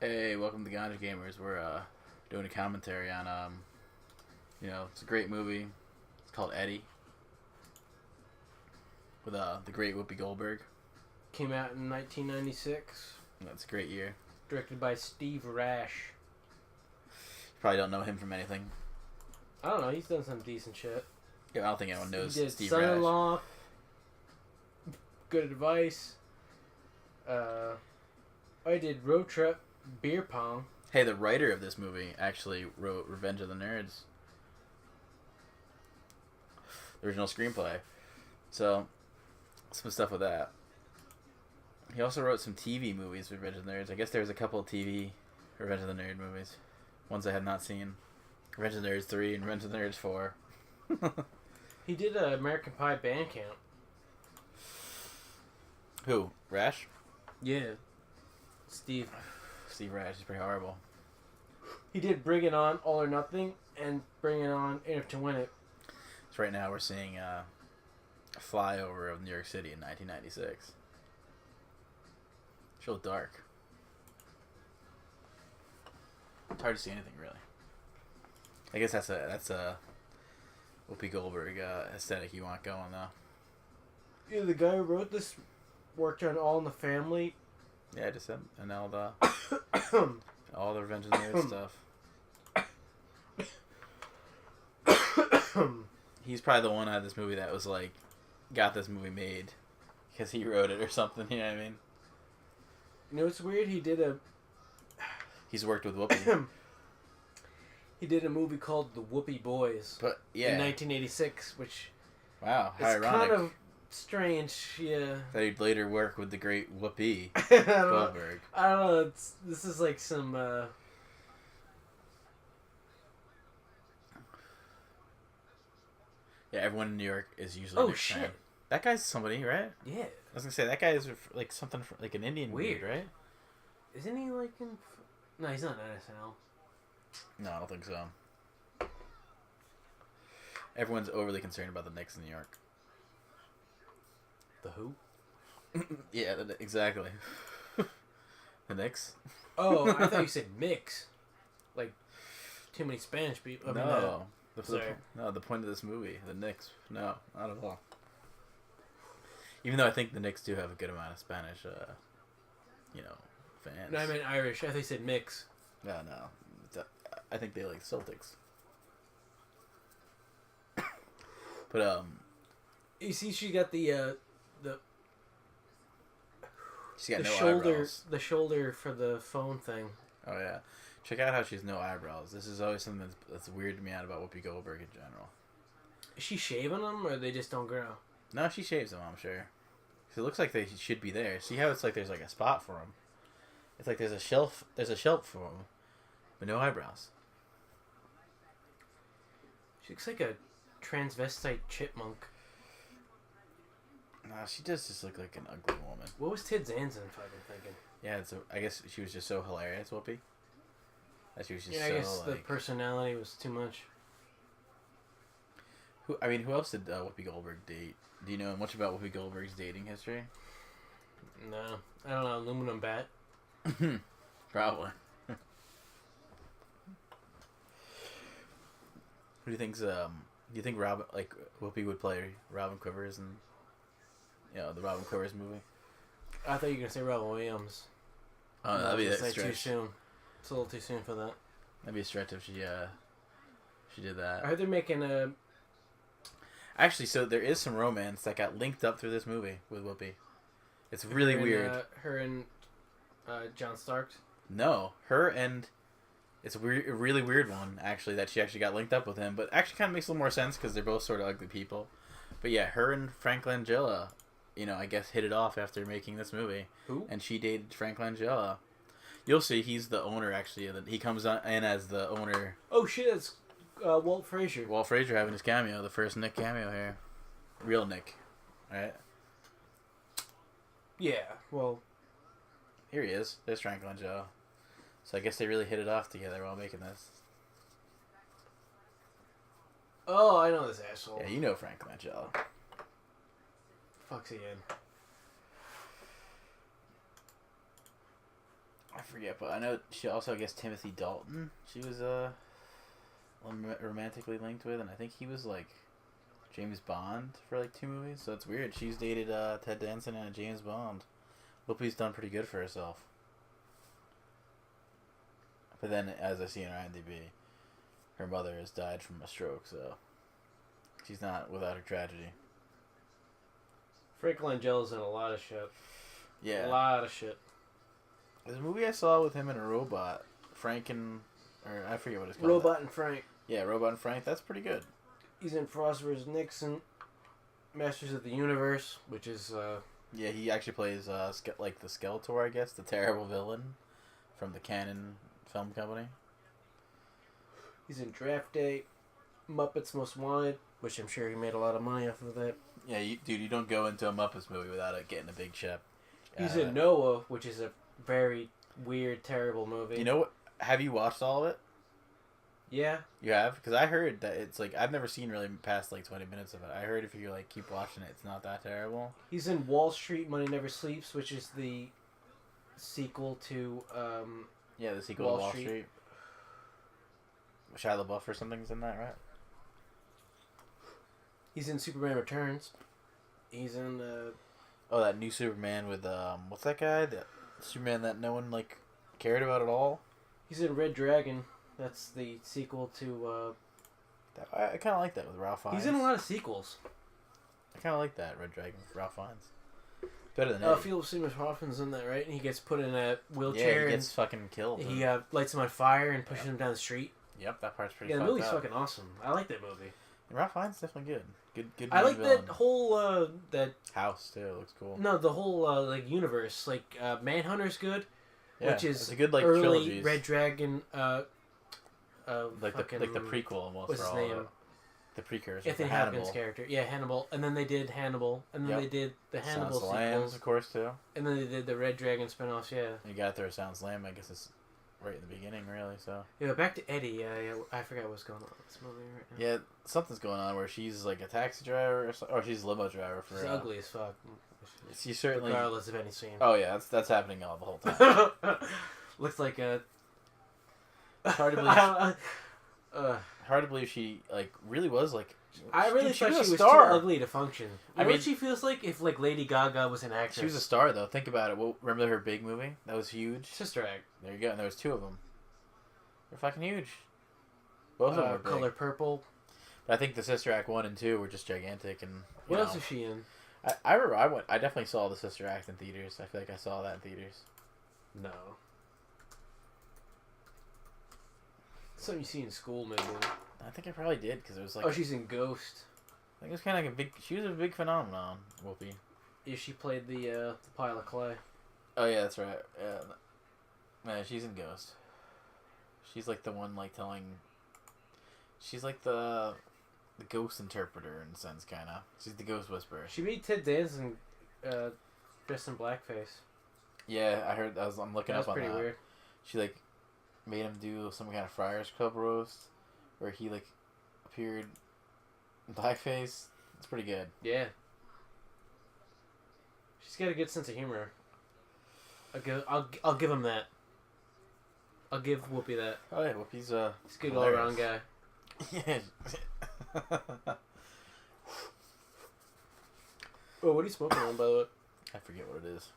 Hey, welcome to Ganja Gamers. We're doing a commentary on it's a great movie. It's called Eddie with the great Whoopi Goldberg. Came out in 1996. That's a great year. Directed by Steve Rash. You probably don't know him from anything. I don't know. He's done some decent shit. Yeah, I don't think anyone knows He did Steve Rash. Son-in-Law. Good Advice. I did Road Trip. Beer Pong. Hey, the writer of this movie actually wrote Revenge of the Nerds. The original screenplay. So, some stuff with that. He also wrote some TV movies for Revenge of the Nerds. I guess there was a couple of TV Revenge of the Nerd movies. Ones I had not seen. Revenge of the Nerds 3 and Revenge of the Nerds 4. He did American Pie Bandcamp. Who? Rash? Yeah. Steve Rash is pretty horrible. He did Bring It On, All or Nothing, and Bring It On, In It to Win It. So right now we're seeing a flyover of New York City in 1996. It's real dark. It's hard to see anything really. I guess that's a Whoopi Goldberg aesthetic you want going though. Yeah, the guy who wrote this worked on All in the Family. Yeah, just him and all the Revenge of the Nerds stuff. He's probably the one out of this movie that was like, got this movie made because he wrote it or something. You know what I mean? You know what's weird? He's worked with Whoopi. He did a movie called The Whoopi Boys. But yeah, in 1986, which wow, how is ironic. kind of strange. Yeah. That he'd later work with the great Whoopi Goldberg. I don't know. This is like some. Yeah, everyone in New York is usually. Oh shit! Fan. That guy's somebody, right? Yeah. I was gonna say that guy is like something like an Indian weird, dude, right? Isn't he like in? No, he's not in SNL. No, I don't think so. Everyone's overly concerned about the Knicks in New York. The who? Yeah, exactly. The Knicks. Oh, I thought you said mix. Like too many Spanish people. No. The point of this movie, the Knicks. No, not at all. Even though I think the Knicks do have a good amount of Spanish, fans. No, I meant Irish. I thought you said mix. No. I think they like Celtics. But you see, she got the she's got no shoulder, eyebrows. the shoulder for the phone thing. Oh yeah, check out how she's no eyebrows. This is always something that's weirded me out about Whoopi Goldberg in general. Is she shaving them, or they just don't grow? No, she shaves them, I'm sure. It looks like they should be there. See how it's like there's like a spot for them. It's like there's a shelf for them, but no eyebrows. She looks like a transvestite chipmunk. Nah, she does just look like an ugly woman. What was Tid Zanzin fucking thinking? Yeah, I guess she was just so hilarious, Whoopi. That she was just I guess the personality was too much. Who else did Whoopi Goldberg date? Do you know much about Whoopi Goldberg's dating history? No, I don't know. Aluminum Bat. Probably. Who do you think's do you think Whoopi would play Robin Quivers in the Robin Quivers movie? I thought you were gonna say Robin Williams. Oh, that'd be a stretch. Too soon. It's a little too soon for that. That'd be a stretch if she did that. I heard they're making a. Actually, so there is some romance that got linked up through this movie with Whoopi. It's really weird. Her and John Starks. No, her and it's a really weird one actually that she actually got linked up with him, but actually kind of makes a little more sense because they're both sort of ugly people. But yeah, her and Frank Langella, I guess hit it off after making this movie. Who? And she dated Frank Langella. You'll see, he's the owner actually. He comes in as the owner. Oh shit! It's Walt Frazier. Walt Frazier having his cameo, the first Nick cameo here, real Nick, right? Yeah. Well, here he is. There's Frank Langella. So I guess they really hit it off together while making this. Oh, I know this asshole. Yeah, you know Frank Langella. Fuck's he in? I forget, but I know she also, I guess, Timothy Dalton. She was romantically linked with, and I think he was like James Bond for like 2 movies. So it's weird. She's dated Ted Danson and James Bond. Whoopi's done pretty good for herself. But then, as I see in her IMDb, her mother has died from a stroke, so she's not without her tragedy. Frank Langella's in a lot of shit. Yeah. A lot of shit. There's a movie I saw with him and a robot. Frank and... Or I forget what it's called. Robot and Frank. Yeah, Robot and Frank. That's pretty good. He's in Frost vs. Nixon. Masters of the Universe, which is... Yeah, he actually plays like the Skeletor, I guess. The terrible villain from the Canon Film Company. He's in Draft Day. Muppets Most Wanted, which I'm sure he made a lot of money off of that. Yeah, you don't go into a Muppets movie without it getting a big check. He's in Noah, which is a very weird, terrible movie. You know what? Have you watched all of it? Yeah. You have? Because I heard that it's like... I've never seen really past like 20 minutes of it. I heard if you like keep watching it, it's not that terrible. He's in Wall Street, Money Never Sleeps, which is the sequel to... yeah, the sequel to Wall Street. Shia LaBeouf or something's in that, right? He's in Superman Returns. He's in... Oh, that new Superman with... what's that guy? The Superman that no one like cared about at all? He's in Red Dragon. That's the sequel to... I kind of like that with Ralph Fiennes. He's in a lot of sequels. I kind of like that, Red Dragon with Ralph Fiennes. Better than Eddie. Philip Seymour Hoffman's in that, right? And he gets put in a wheelchair. Yeah, he gets fucking killed. He lights him on fire and pushes him down the street. Yep, that part's pretty fucked up. Yeah, the movie's fucking awesome. I like that movie. And Ralph Fiennes is definitely good. Good I like villain. that whole, that... House, too. It looks cool. No, the whole, like, universe. Like, Manhunter's good. Yeah, which is it's a good, like, early trilogies. Red Dragon, like fucking, the prequel almost. What's his name? The precursor. Anthony Hopkins' character. Yeah, Hannibal. And then they did Hannibal. And then they did the Hannibal sequels. Lambs, of course, too. And then they did the Red Dragon spinoffs, yeah. You got there, Sounds Lamb. I guess it's right in the beginning, really, so... Yeah, back to Eddie. Yeah, I forgot what's going on with this movie right now. Yeah, something's going on where she's, like, a taxi driver, or she's a limo driver for... She's ugly as fuck. She's certainly... Regardless of any scene. Oh, yeah, that's happening all the whole time. Looks like a... Hard to believe... hard to believe she, like, really was, like... I really thought she was too ugly to function. I mean, what she feels like if, like, Lady Gaga was an actress. She was a star, though. Think about it. Well, remember her big movie? That was huge. Sister Act. There you go. And there was 2 of them. They're fucking huge. Both of them were big. Color Purple. But I think the Sister Act 1 and 2 were just gigantic. And what else is she in? I remember I definitely saw the Sister Act in theaters. I feel like I saw that in theaters. No. Something you see in school, maybe. I think I probably did, because it was like... Oh, she's in Ghost. I think it was kind of like a big... She was a big phenomenon, Whoopi. Yeah, she played the pile of clay. Oh, yeah, that's right. Yeah. Man, she's in Ghost. She's like the one, like, telling... She's like the ghost interpreter, in a sense, kind of. She's the ghost whisperer. She made Ted Danson dressed in blackface. Yeah, I heard... I'm looking up on that. That was pretty weird. She, like, made him do some kind of Friars Club roast where he, like, appeared in blackface. It's pretty good. Yeah. She's got a good sense of humor. I'll give him that. I'll give Whoopi that. Oh yeah, Whoopi's he's a good all around guy. Yeah. Oh, what are you smoking on, by the way? I forget what it is.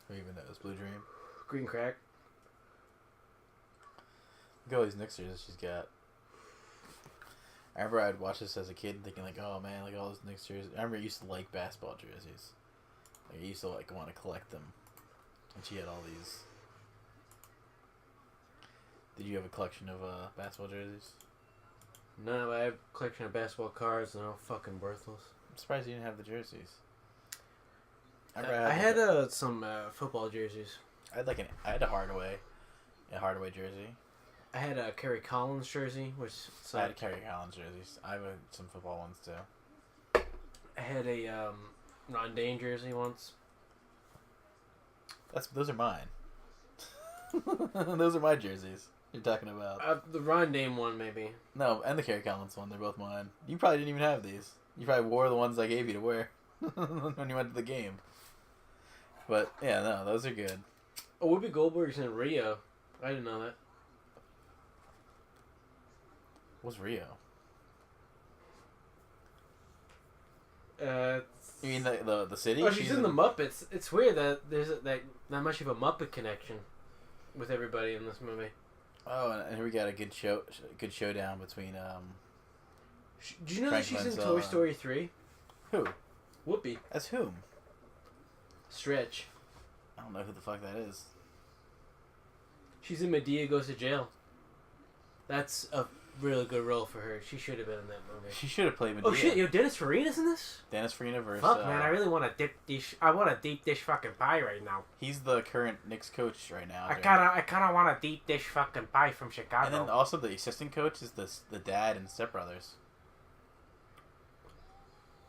Who even knows? Blue Dream. Green crack. Look at all these Knicks jerseys she's got. I remember I'd watch this as a kid thinking like, oh man, like all those Knicks jerseys. I remember I used to like basketball jerseys. Like I used to like want to collect them. And she had all these. Did you have a collection of basketball jerseys? No, I have a collection of basketball cards and they're all fucking worthless. I'm surprised you didn't have the jerseys. I had some football jerseys. I had a Hardaway jersey. I had a Kerry Collins jersey, which I had a Kerry Collins jerseys. I have some football ones too. I had a Ron Dane jersey once. Those are mine. Those are my jerseys you're talking about. The Ron Dane one, maybe. No, and the Kerry Collins one. They're both mine. You probably didn't even have these. You probably wore the ones I gave you to wear when you went to the game. But, yeah, no, those are good. Oh, Whoopi Goldberg's in Rio. I didn't know that. What's Rio? Uh, You mean the city? oh, she's in the Muppets. It's weird that there's that not much of a Muppet connection with everybody in this movie. Oh, and here we got a good showdown between Do you know Frank that she's in Langella. Toy Story 3? Who? Whoopi. That's whom? Stretch. I don't know who the fuck that is. She's in Medea Goes to Jail. That's a really good role for her. She should have been in that movie. She should have played Medea. Oh shit, yo, Dennis Farina's in this? Dennis Farina versus... Fuck, man, I really want a deep dish. I want a deep dish fucking pie right now. He's the current Knicks coach right now. I kinda want a deep dish fucking pie from Chicago. And then also the assistant coach is the dad in Step Brothers.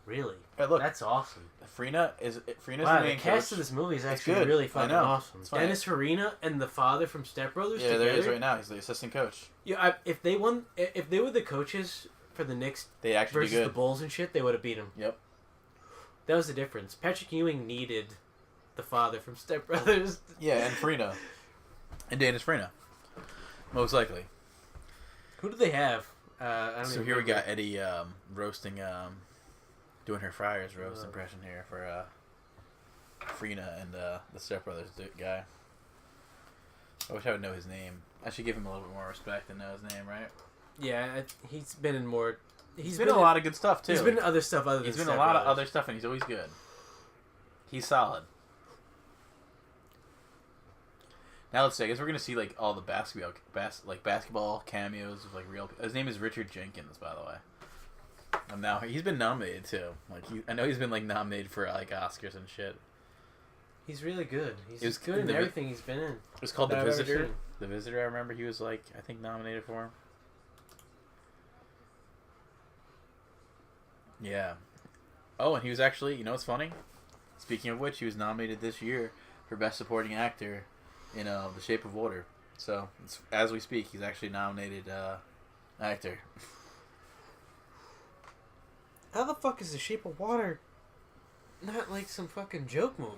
Really? Hey, look. That's awesome. Farina's Wow, the main the cast coach. of this movie is It's actually good. really I fucking know. awesome. It's fine. Dennis Farina and the father from Step Brothers Yeah, together. there he is right now. He's the assistant coach. Yeah, if they were the coaches for the Knicks They actually versus do the good. Bulls and shit, they would have beat them. Yep. That was the difference. Patrick Ewing needed the father from Step Brothers. Yeah, and Farina. And Dennis Farina. Most likely. Who do they have? I don't So even here we remember. got Eddie roasting, doing her Friars roast impression here for Farina and the Step Brothers guy. I wish I would know his name. I should give him a little bit more respect and know his name, right? Yeah, he's been in more. He's been in a lot of good stuff too. He's been in other stuff other than He's been in Step a lot of Brothers. other stuff, and he's always good. He's solid. Now let's see. I guess we're gonna see like all the basketball cameos of like real. His name is Richard Jenkins, by the way. And now he's been nominated too. Like I know he's been like nominated for like Oscars and shit. He's really good. He's It was good in the- everything he's been in. It was called that The I've ever Visitor. seen. The Visitor. I remember he was like I think nominated for him. Yeah. Oh, and he was actually. You know what's funny? Speaking of which, he was nominated this year for Best Supporting Actor in The Shape of Water. So as we speak, he's actually nominated actor. How the fuck is The Shape of Water not like some fucking joke movie?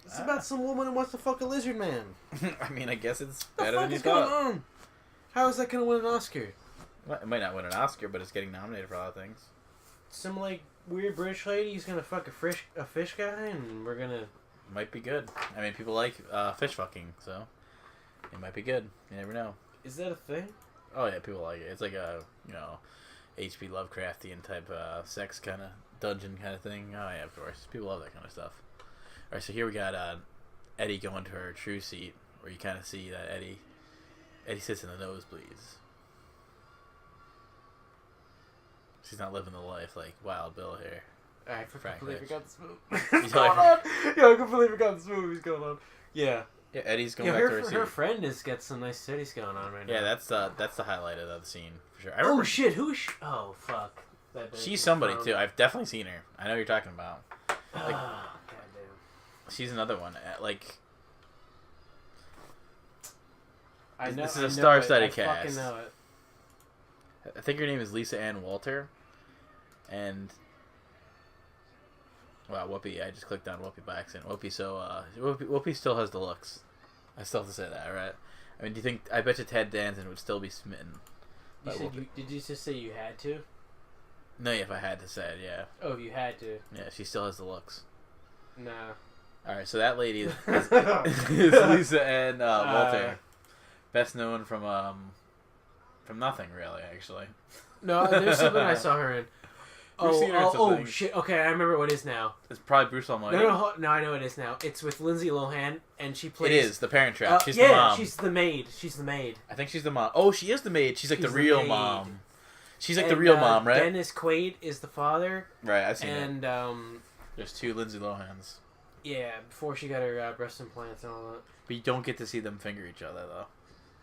It's about some woman who wants to fuck a lizard man. I mean, I guess it's What better the fuck than you is going thought. on? How is that going to win an Oscar? Well, it might not win an Oscar, but it's getting nominated for a lot of things. Some like weird British lady is gonna fuck a fish guy, and we're gonna. Might be good. I mean, people like fish fucking, so it might be good. You never know. Is that a thing? Oh yeah, people like it. It's like a H.P. Lovecraftian type sex kind of dungeon kind of thing. Oh yeah, of course. People love that kind of stuff. All right, so here we got Eddie going to her true seat, where you kind of see that Eddie sits in the nosebleeds. She's not living the life like Wild Bill here. I Frank completely Rich. forgot this movie. You What's going on? Yo, I completely forgot this movie's going on. Yeah. Yeah, Eddie's going Yeah, back to her her seat. friend has got some nice cities going on right now. Yeah, that's the highlight of the scene for sure. I Oh remember shit! Who is? Oh fuck! That bitch she's is somebody found. too. I've definitely seen her. I know who you're talking about. Like, Goddamn. she's another one. Like, I know. This is I a know star-studded it. I fucking cast. know it. I think her name is Lisa Ann Walter, and wow, Whoopi. I just clicked on Whoopi by accident. Whoopi. So Whoopi still has the looks. I still have to say that, right? I mean, do you think? I bet you Ted Danson would still be smitten. You by said Whoopi. did you just say you had to? No, if I had to say it, yeah, Oh, if you had to. yeah, she still has the looks. Nah. All right, so that lady is Lisa Ann Walter, best known from nothing really, actually. No, there's something I saw her in. You've seen her in something. Shit! Okay, I remember what it is now. It's probably Bruce Almighty. No, I know what it is now. It's with Lindsay Lohan, and she plays. It is the Parent Trap. She's yeah, the mom. she's the maid. She's the maid. I think she's the mom. Oh, she is the maid. She's like She's the the real maid. mom. She's like And, the real mom, right? Dennis Quaid is the father, Right, I've seen it. and There's two Lindsay Lohans. yeah, before she got her breast implants and all that. But you don't get to see them finger each other, though.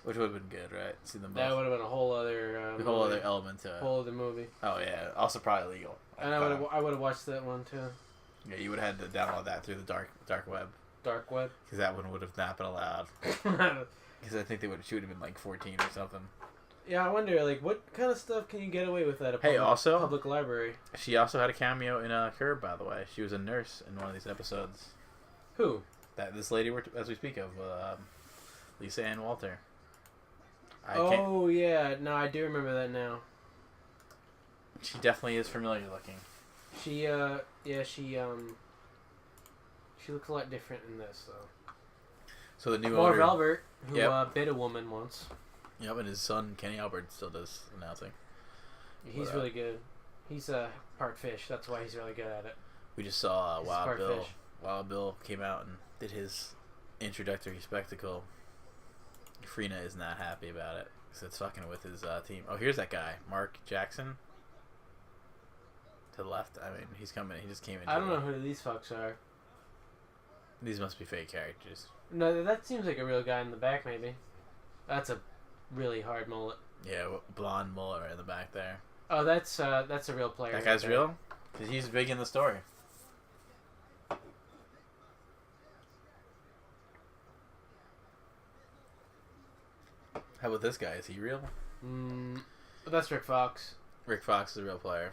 Which would have been good, right? See them both. That would have been a whole other a whole other element to it. whole other movie. Oh, yeah. Also probably legal. And I would have watched that one too. Yeah, you would have had to download that through the dark web. Dark web. Because that one would have not been allowed. Because I think she would have been like 14 or something. Yeah, I wonder, like, what kind of stuff can you get away with at a public library? She also had a cameo in Curb, by the way. She was a nurse in one of these episodes. Who? This lady, as we speak of, Lisa Ann Walter. Yeah, no, I do remember that now. She definitely is familiar looking. She looks a lot different in this though. So the new Marv owner, Albert, who bit a woman once. Yep, and his son Kenny Albert still does announcing. He's really good. He's part fish. That's why he's really good at it. We just saw Wild Bill. Fish. Wild Bill came out and did his introductory spectacle. Farina is not happy about it because it's fucking with his team. Oh, here's that guy, Mark Jackson. To the left. I mean, he's coming. He just came in. I don't know who these fucks are. These must be fake characters. No, that seems like a real guy in the back, maybe. That's a really hard mullet. Yeah, blonde mullet right in the back there. Oh, that's a real player. That guy's real? Because he's big in the story. How about this guy? Is he real? That's Rick Fox. Rick Fox is a real player.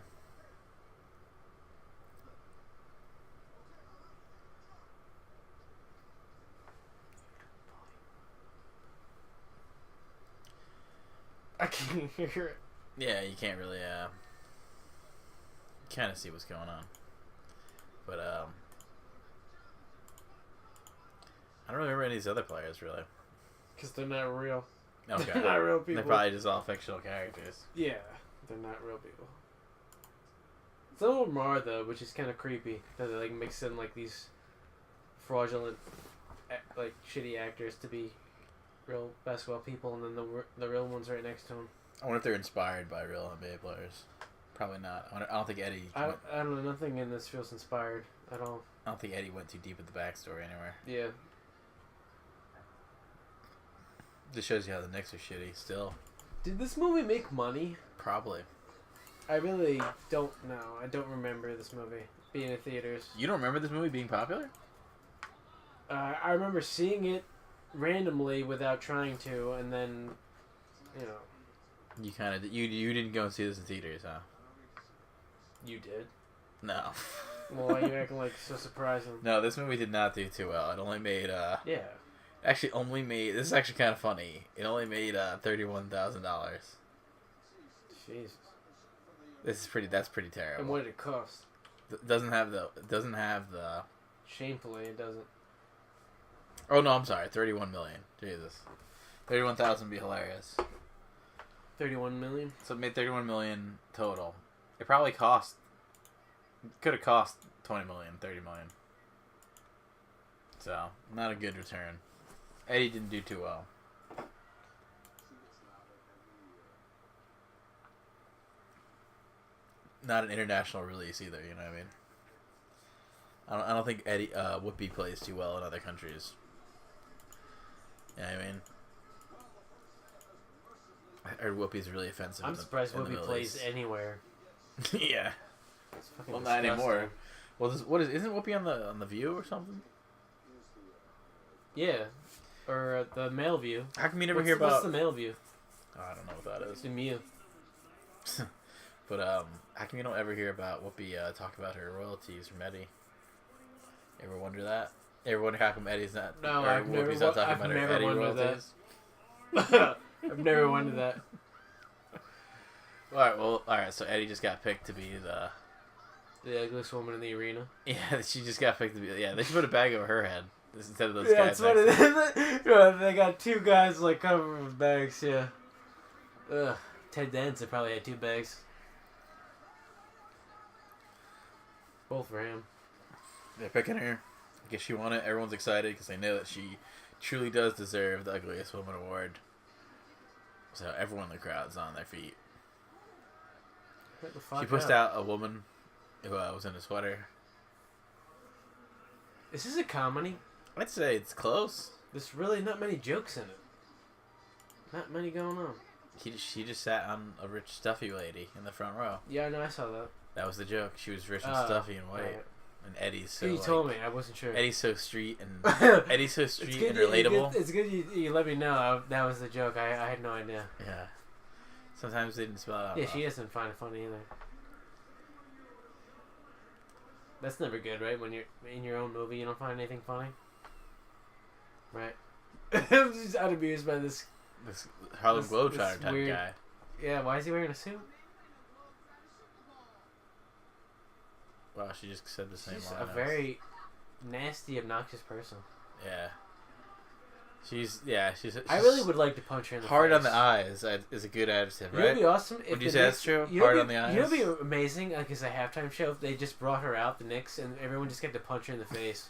I can't hear it. Yeah, you can't really kind of see what's going on. But I don't remember any of these other players really. Because they're not real. Okay. They're not real people. They're probably just all fictional characters. Yeah, they're not real people. Some of them are though, which is kind of creepy. That they like mix in like these fraudulent, like shitty actors to be real basketball people, and then the real ones right next to them. I wonder if they're inspired by real NBA players. Probably not. I don't think Eddie. I don't know. Nothing in this feels inspired at all. I don't think Eddie went too deep with the backstory anywhere. Yeah. Just shows you how the Knicks are shitty still. Did this movie make money? Probably. I really don't know. I don't remember this movie being in theaters. You don't remember this movie being popular? I remember seeing it randomly without trying to, and then, you know. You kind of you didn't go and see this in theaters, huh? You did. No. Well, why are you acting like so surprising? No, this movie did not do too well. It only made Yeah. Actually, this is actually kind of funny. It only made $31,000. Jesus. That's pretty terrible. And what did it cost? Doesn't have the. Shamefully, it doesn't. Oh no, I'm sorry. 31 million. Jesus. 31,000 would be hilarious. 31 million. So it made 31 million total. It probably could have cost 20 million, 30 million. So not a good return. Eddie didn't do too well. Not an international release either, you know what I mean? I don't think Whoopi plays too well in other countries. You know what I mean? I heard Whoopi's really offensive. I'm surprised Whoopi plays anywhere. Yeah. It's fucking Well, disgusting. not anymore. Well, isn't Whoopi on the View or something? Yeah. Or the Male View. How come you never hear about... What's the Male View? Oh, I don't know what that is. It's Mew. But how come you don't ever hear about Whoopi talk about her royalties from Eddie? Ever wonder that? Ever wonder how come Eddie's not? No, I've Whoopi's not talking about her Eddie royalties? That. I've never wondered that. All right. So Eddie just got picked to be The ugliest woman in the arena. Yeah, she just got picked to be. Yeah, they should put a bag over her head instead of those Yeah, guys. it's funny. They got two guys like covered with bags. Yeah. Ugh. Ted Danson probably had two bags. Both for him. They're picking her. I guess she won it. Everyone's excited because they know that she truly does deserve the ugliest woman award. So everyone in the crowd's on their feet. What the fuck? She pushed out a woman who was in a sweater. Is this a comedy? I'd say it's close. There's really not many jokes in it. Not many going on. She just sat on a rich stuffy lady in the front row. Yeah, I know. I saw that. That was the joke. She was rich and stuffy and white. Right. And Eddie's so. You told me. I wasn't sure. Eddie's so street and Eddie's so street and relatable. It's good you let me know that was the joke. I had no idea. Yeah. Sometimes they didn't spell it out. Yeah, she doesn't find it funny either. That's never good, right? When you're in your own movie, you don't find anything funny. Right. I'm just unamused by this Harlem Globetrotter type weird guy. Yeah, why is he wearing a suit? Wow, she just said the same She's line. a very nasty, obnoxious person. Yeah. She's I really would like to punch her in the hard face. on the eyes is a good adjective, You know right? what'd be awesome? If Would you the say that's Knicks- true? Hard on the eyes? You know what'd be amazing? Like, as a halftime show, if they just brought her out, the Knicks, and everyone just got to punch her in the face.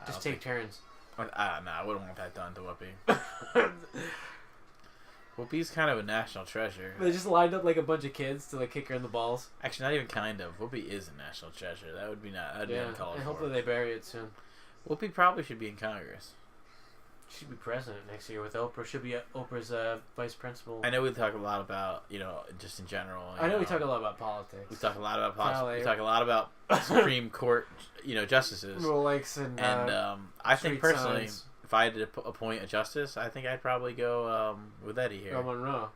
Just take turns. I wouldn't want that done to Whoopi. Whoopi's kind of a national treasure. They just lined up like a bunch of kids to like kick her in the balls. Actually, not even kind of. Whoopi is a national treasure. That would be that'd be uncalled and for. hopefully they bury it soon. Whoopi probably should be in Congress. She'd be president next year with Oprah. She'll be Oprah's vice principal. I know we talk a lot about, just in general. I know we talk a lot about politics. We talk a lot about politics. Probably. We talk a lot about Supreme Court, justices. Rolex and I think street personally, signs. if I had to appoint a justice, I think I'd probably go with Eddie here. Earl Monroe.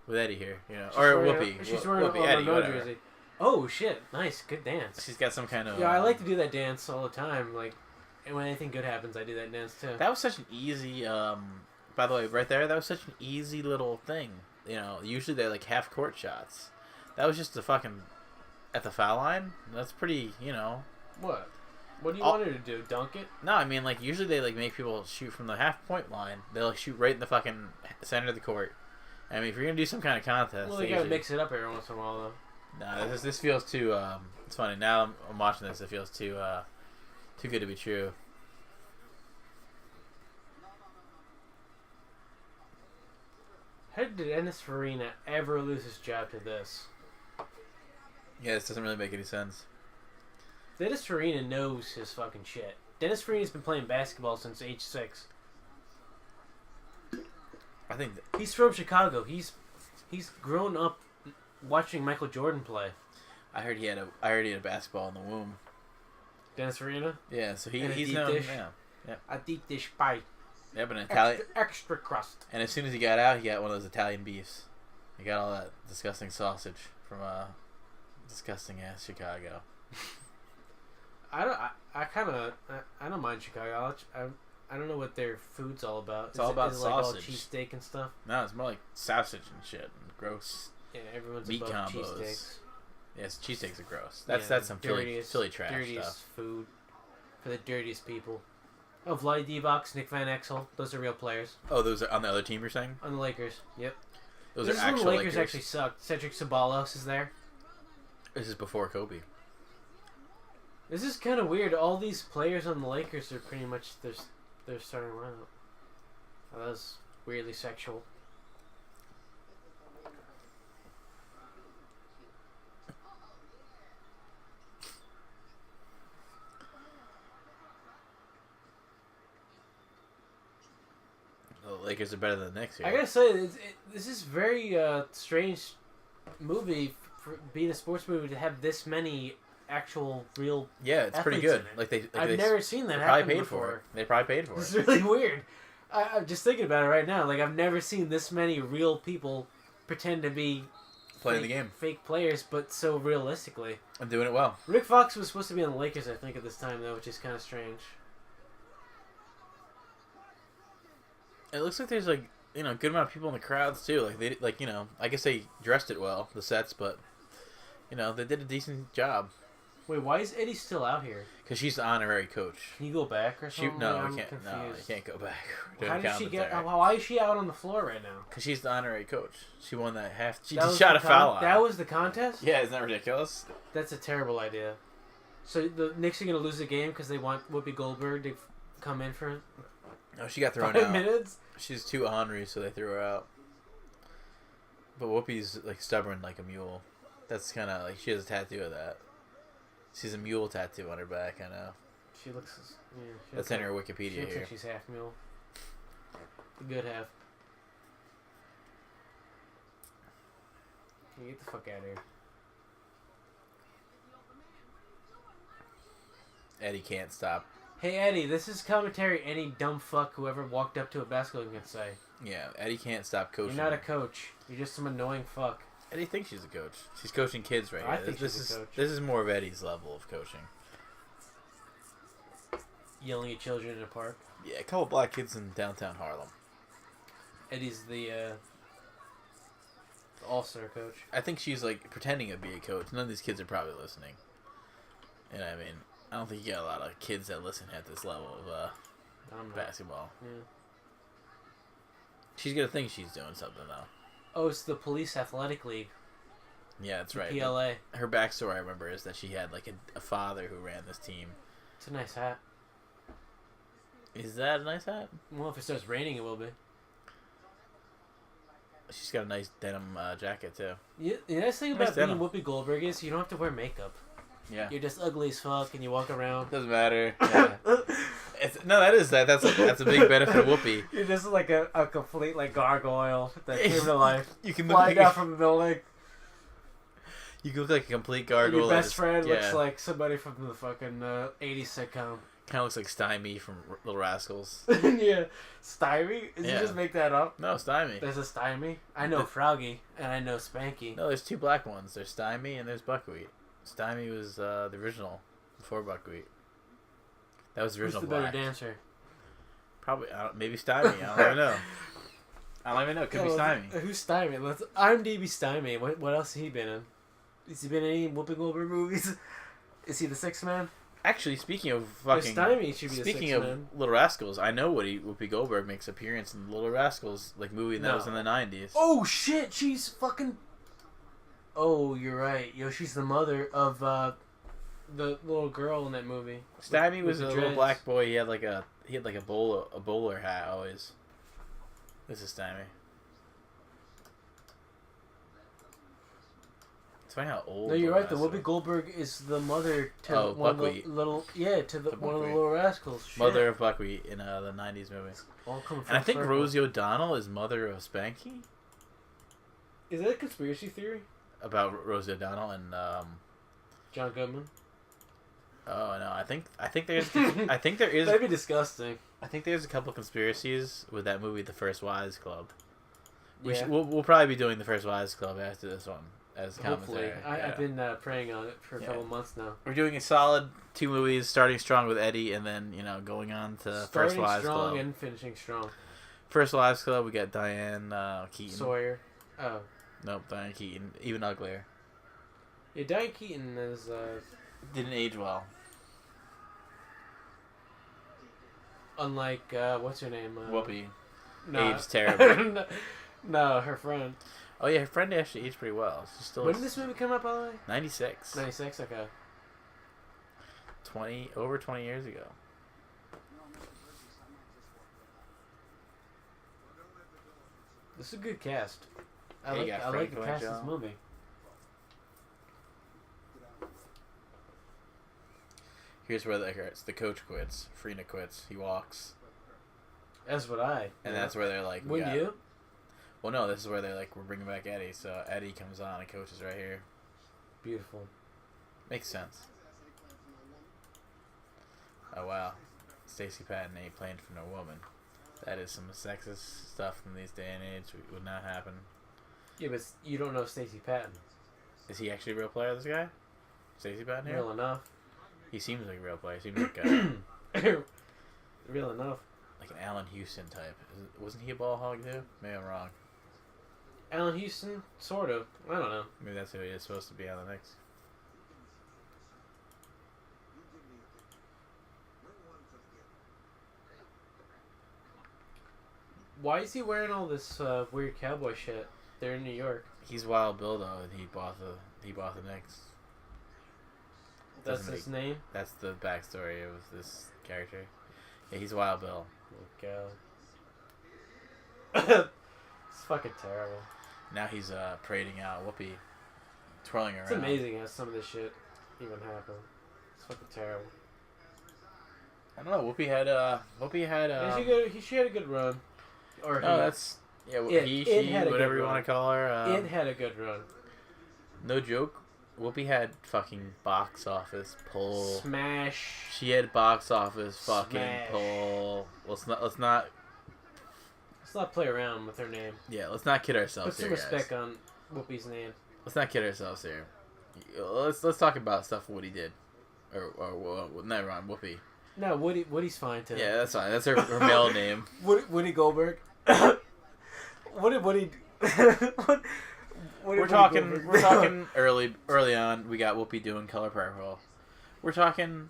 With Eddie here, She's or wearing Whoopi. She's wearing Whoopi, a Eddie, Monroe whatever. jersey. Oh shit! Nice, good dance. She's got some kind of. Yeah, I like to do that dance all the time. Like, and when anything good happens, I do that dance too. That was such an easy. By the way, right there, that was such an easy little thing. Usually they're like half court shots. That was just the fucking at the foul line. That's pretty. What? What do you want her to do? Dunk it? No, I mean like usually they like make people shoot from the half point line. They like shoot right in the fucking center of the court. I mean, if you're gonna do some kind of contest, Well, they gotta mix it up every once in a while, though. Nah, this feels too. It's funny now. I'm watching this. It feels too good to be true. How did Dennis Farina ever lose his job to this? Yeah, this doesn't really make any sense. Dennis Farina knows his fucking shit. Dennis Farina's been playing basketball since age 6. I think He's from Chicago. He's grown up watching Michael Jordan play. I heard he had a basketball in the womb. Dennis Farina? Yeah, so And a he's deep known. dish? Yeah, A deep dish pie. yeah, but an Italian. Extra crust. And as soon as he got out, he got one of those Italian beefs. He got all that disgusting sausage from disgusting ass Chicago. I don't mind Chicago. I don't know what their food's all about. It's all about is it like all sausage. cheesesteak and stuff? No, it's more like sausage and shit and gross. Yeah, everyone's Meat above combos. cheesesteaks. Yes, cheesesteaks are gross. That's some dirtiest, Philly trash dirtiest stuff. food for the dirtiest people. Oh, Vlade Divac, Nick Van Exel, those are real players. Oh, those are on the other team you're saying? On the Lakers, yep. Those This are is when actual the Lakers Lakers. actually sucked. Cedric Ceballos is there. This is before Kobe. This is kind of weird. All these players on the Lakers are pretty much their starting lineup. Oh, that was weirdly sexual. The Lakers are better than the Knicks here. I gotta say, this is very strange movie for being a sports movie to have this many actual real. Yeah, it's pretty athletes good. in it. Like I've never seen that they happen probably paid before. for it. They probably paid for It's it. really weird. I'm just thinking about it right now. Like, I've never seen this many real people pretend to be Playing the game. fake players, but so realistically. I'm doing it well. Rick Fox was supposed to be on the Lakers, I think, at this time, though, which is kind of strange. It looks like there's like good amount of people in the crowds too. I guess they dressed it well, the sets, but they did a decent job. Wait, why is Eddie still out here? Because she's the honorary coach. Can you go back or something? No, I'm we can't. confused. No, you can't go back. How did she get? Why is she out on the floor right now? Because she's the honorary coach. She won that half. She That just was shot the a foul line. That was the contest? Yeah, isn't that ridiculous? That's a terrible idea. So the Knicks are going to lose the game because they want Whoopi Goldberg to come in for No, she got thrown 5 out. minutes? She's too honorary, so they threw her out. But Whoopi's like stubborn like a mule. That's kind of like she has a tattoo of that. She's a mule tattoo on her back. I know. She looks... Yeah, That's in her She Wikipedia looks here. like she's half mule. The good half. Can you get the fuck out of here? Eddie can't stop. Hey Eddie, this is commentary any dumb fuck who ever walked up to a basketball game can say. Yeah, Eddie can't stop coaching. You're not a coach. You're just some annoying fuck. Eddie thinks she's a coach. She's coaching kids right I here. think This she's a is coach. this is more of Eddie's level of coaching. Yelling at children in a park. Yeah, a couple black kids in downtown Harlem. Eddie's the all-star coach. I think she's like pretending to be a coach. None of these kids are probably listening. And I mean, I don't think you got a lot of kids that listen at this level of basketball. Yeah. She's gonna think she's doing something though. Oh, it's the Police Athletic League. Yeah, that's right. PLA. Her backstory, I remember, is that she had like a father who ran this team. It's a nice hat. Is that a nice hat? Well, if it starts raining, it will be. She's got a nice denim jacket too. Yeah, the nice thing Nice about being denim. Whoopi Goldberg is you don't have to wear makeup. Yeah. You're just ugly as fuck, and you walk around. Doesn't matter. Yeah. That's a big benefit of Whoopi. You're just like a complete like gargoyle that came to life. You can fly down from the building. You can look like a complete And gargoyle. your best friend yeah. looks like somebody from the fucking 80s sitcom. Kind of looks like Stymie from Little Rascals. Yeah. Stymie? Did you Yeah. just make that up? No, Stymie. There's a Stymie. I know Froggy, and I know Spanky. No, there's two black ones. There's Stymie and there's Buckwheat. Stymie was the original before Buckwheat. That was the Who's original the better black. dancer? Probably maybe Stymie. I don't even know. I don't even know. It could be Stymie. Who's Stymie? I'm DB Stymie. What else has he been in? Has he been in any Whoopi Goldberg movies? Is he the sixth man? Actually, speaking of fucking... Stymie should be the Speaking sixth of man. Little Rascals, I know Whoopi Goldberg makes appearance in Little Rascals, like movie that was in the 90s. Oh shit! She's fucking. Oh, you're right. Yo, she's the mother of the little girl in that movie. Stymie was with a the little dreads. black boy. He had like a bowler hat always. This is Stymie. It's funny how old. No, you're Little right. The Rascals Whoopi Goldberg is the mother to Oh, one Buckwheat. of the little to the one of the Buckwheat. little rascals. Shit. Mother of Buckwheat in the 90s movie. All coming And I full think circle. Rosie O'Donnell is mother of Spanky. Is that a conspiracy theory? About Rosie O'Donnell and John Goodman. oh no, I think there's I think there is That'd be disgusting. I think there's a couple conspiracies with that movie, The First Wives Club. Yeah. We'll probably be doing The First Wives Club after this one as Hopefully, commentary. I've been praying on it for a couple months now. We're doing a solid 2 movies, starting strong with Eddie, and then going on to First Starting Wives strong Club. and finishing strong. First Wives Club, we got Diane Keaton. Sawyer. Oh. Nope, Diane Keaton, even uglier. Yeah, Diane Keaton is Didn't age well. unlike what's her name? Whoopi. No. Aged terribly. No, her friend. Oh yeah, her friend actually aged pretty well. She still When did this movie come out, by the way? 96. 96. Okay. Over 20 years ago. This is a good cast. Yeah, you got I like the Frank cast of this Langella. movie. Here's where the coach quits. Farina quits. He walks. That's what I. And that's where they're like, Wouldn't you? Well, no, this is where they're like, we're bringing back Eddie. So Eddie comes on and coaches right here. Beautiful. Makes sense. Oh, wow. Stacey Patton ain't playing for no woman. That is some sexist stuff in these day and age. Would not happen. Yeah, but you don't know Stacey Patton. Is he actually a real player, this guy? Stacey Patton here? Real enough. He seems like a real player. He seems like Real enough. like an Allen Houston type. Wasn't he a ball hog too? Maybe I'm wrong. Allen Houston, sort of. I don't know. Maybe that's who he is supposed to be on the Knicks. Why is he wearing all this weird cowboy shit? They're in New York. He's Wild Bill though, and he bought the Knicks. That's Doesn't his make- name. That's the backstory of this character. Yeah, he's Wild Bill. Oh god. It's fucking terrible. Now he's parading out Whoopi, twirling around. It's amazing how some of this shit even happened. It's fucking terrible. I don't know. Whoopi had. She had a good run. Or No, that's yeah. It He, had she, a good whatever you run. want to call her. it had a good run. No joke. Whoopi had fucking box office pull. Smash. She had box office fucking Smash. pull. Let's not. Let's not play around with her name. Yeah, let's not kid Put ourselves some here, respect guys. on Whoopi's name. Let's not kid ourselves here. Let's talk about stuff Woody did, or never mind Whoopi. No, Woody's fine too. Yeah, that's fine. That's her male name. Whoopi Goldberg. Woody. We're talking early on. We got Whoopi doing Color Purple. We're talking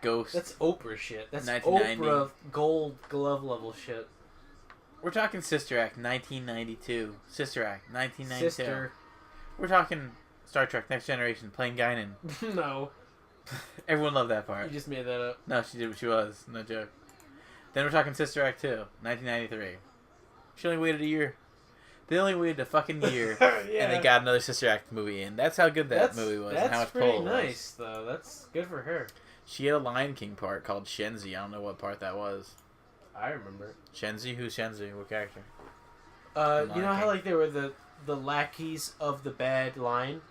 Ghost. That's Oprah shit. That's 1990. Oprah Gold Glove level shit. We're talking Sister Act 1992. Sister Act 1992. Sister. We're talking Star Trek Next Generation playing Guinan. No. Everyone loved that part. You just made that up. No, she did. She was. No joke. Then we're talking Sister Act 2, 1993. She only waited a year. They only waited a fucking year, Yeah. and they got another Sister Act movie in. That's how good that movie was and how much pretty pull it was. nice, though. That's good for her. She had a Lion King part called Shenzi. I don't know what part that was. I remember it. Shenzi? Who's Shenzi? What character? You know how like they were the lackeys of the bad line?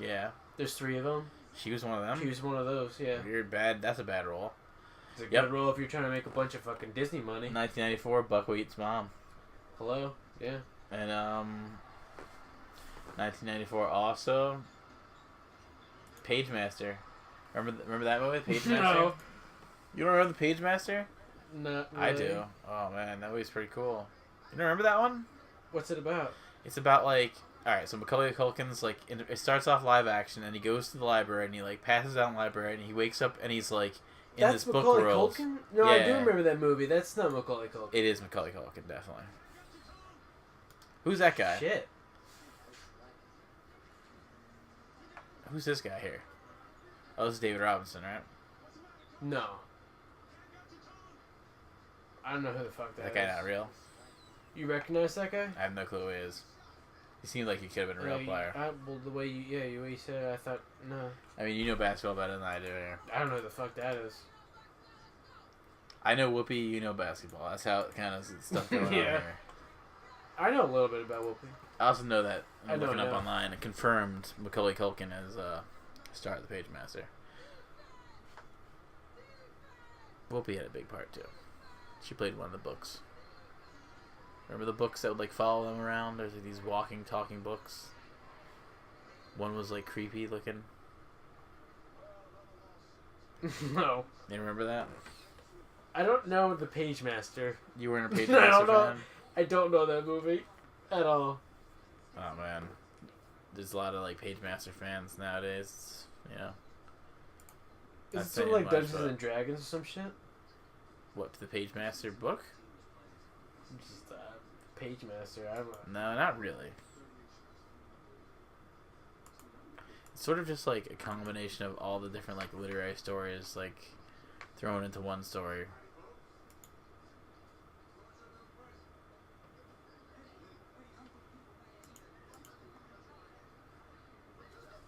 Yeah. There's 3 of them. She was one of them? She was one of those, yeah. You're bad. That's a bad role. It's a good role if you're trying to make a bunch of fucking Disney money. 1994, Buckwheat's mom. Hello? Yeah. And 1994 also Page Master. Remember that movie, Page Master? No. You don't remember the Page Master? Not really. I do. Oh man, that movie's pretty cool. You don't remember that one? What's it about? It's about like, all right, so Macaulay Culkin's like, it starts off live action, and he goes to the library, and he like passes out in the library, and he wakes up, and he's like in That's this book Macaulay world. Culkin? No, I do remember that movie. That's not Macaulay Culkin. It is Macaulay Culkin, definitely. Who's that guy? Shit. Who's this guy here? Oh, this is David Robinson, right? No. I don't know who the fuck that That guy is. not real? You recognize that guy? I have no clue who he is. He seemed like he could have been a real player. Well, the way you said it, I thought, no. I mean, you know basketball better than I do here. I don't know who the fuck that is. I know Whoopi, you know basketball. That's how it kind of stuff going on here. I know a little bit about Whoopi. I also know that I looking don't up know. online, it confirmed Macaulay Culkin as star of the Page Master. Whoopi had a big part too. She played one of the books. Remember the books that would like follow them around? There's like these walking, talking books. One was like creepy looking. No. You remember that? I don't know the Page Master. You weren't a Page I don't Master know. fan? I don't know that movie at all. Oh man, there's a lot of like Page Master fans nowadays. You know. Is Not it sort saying of like much, Dungeons but- and Dragons or some shit? What, the Page Master book? Just Page Master. I don't know. No, not really. It's sort of just like a combination of all the different like literary stories like thrown into one story.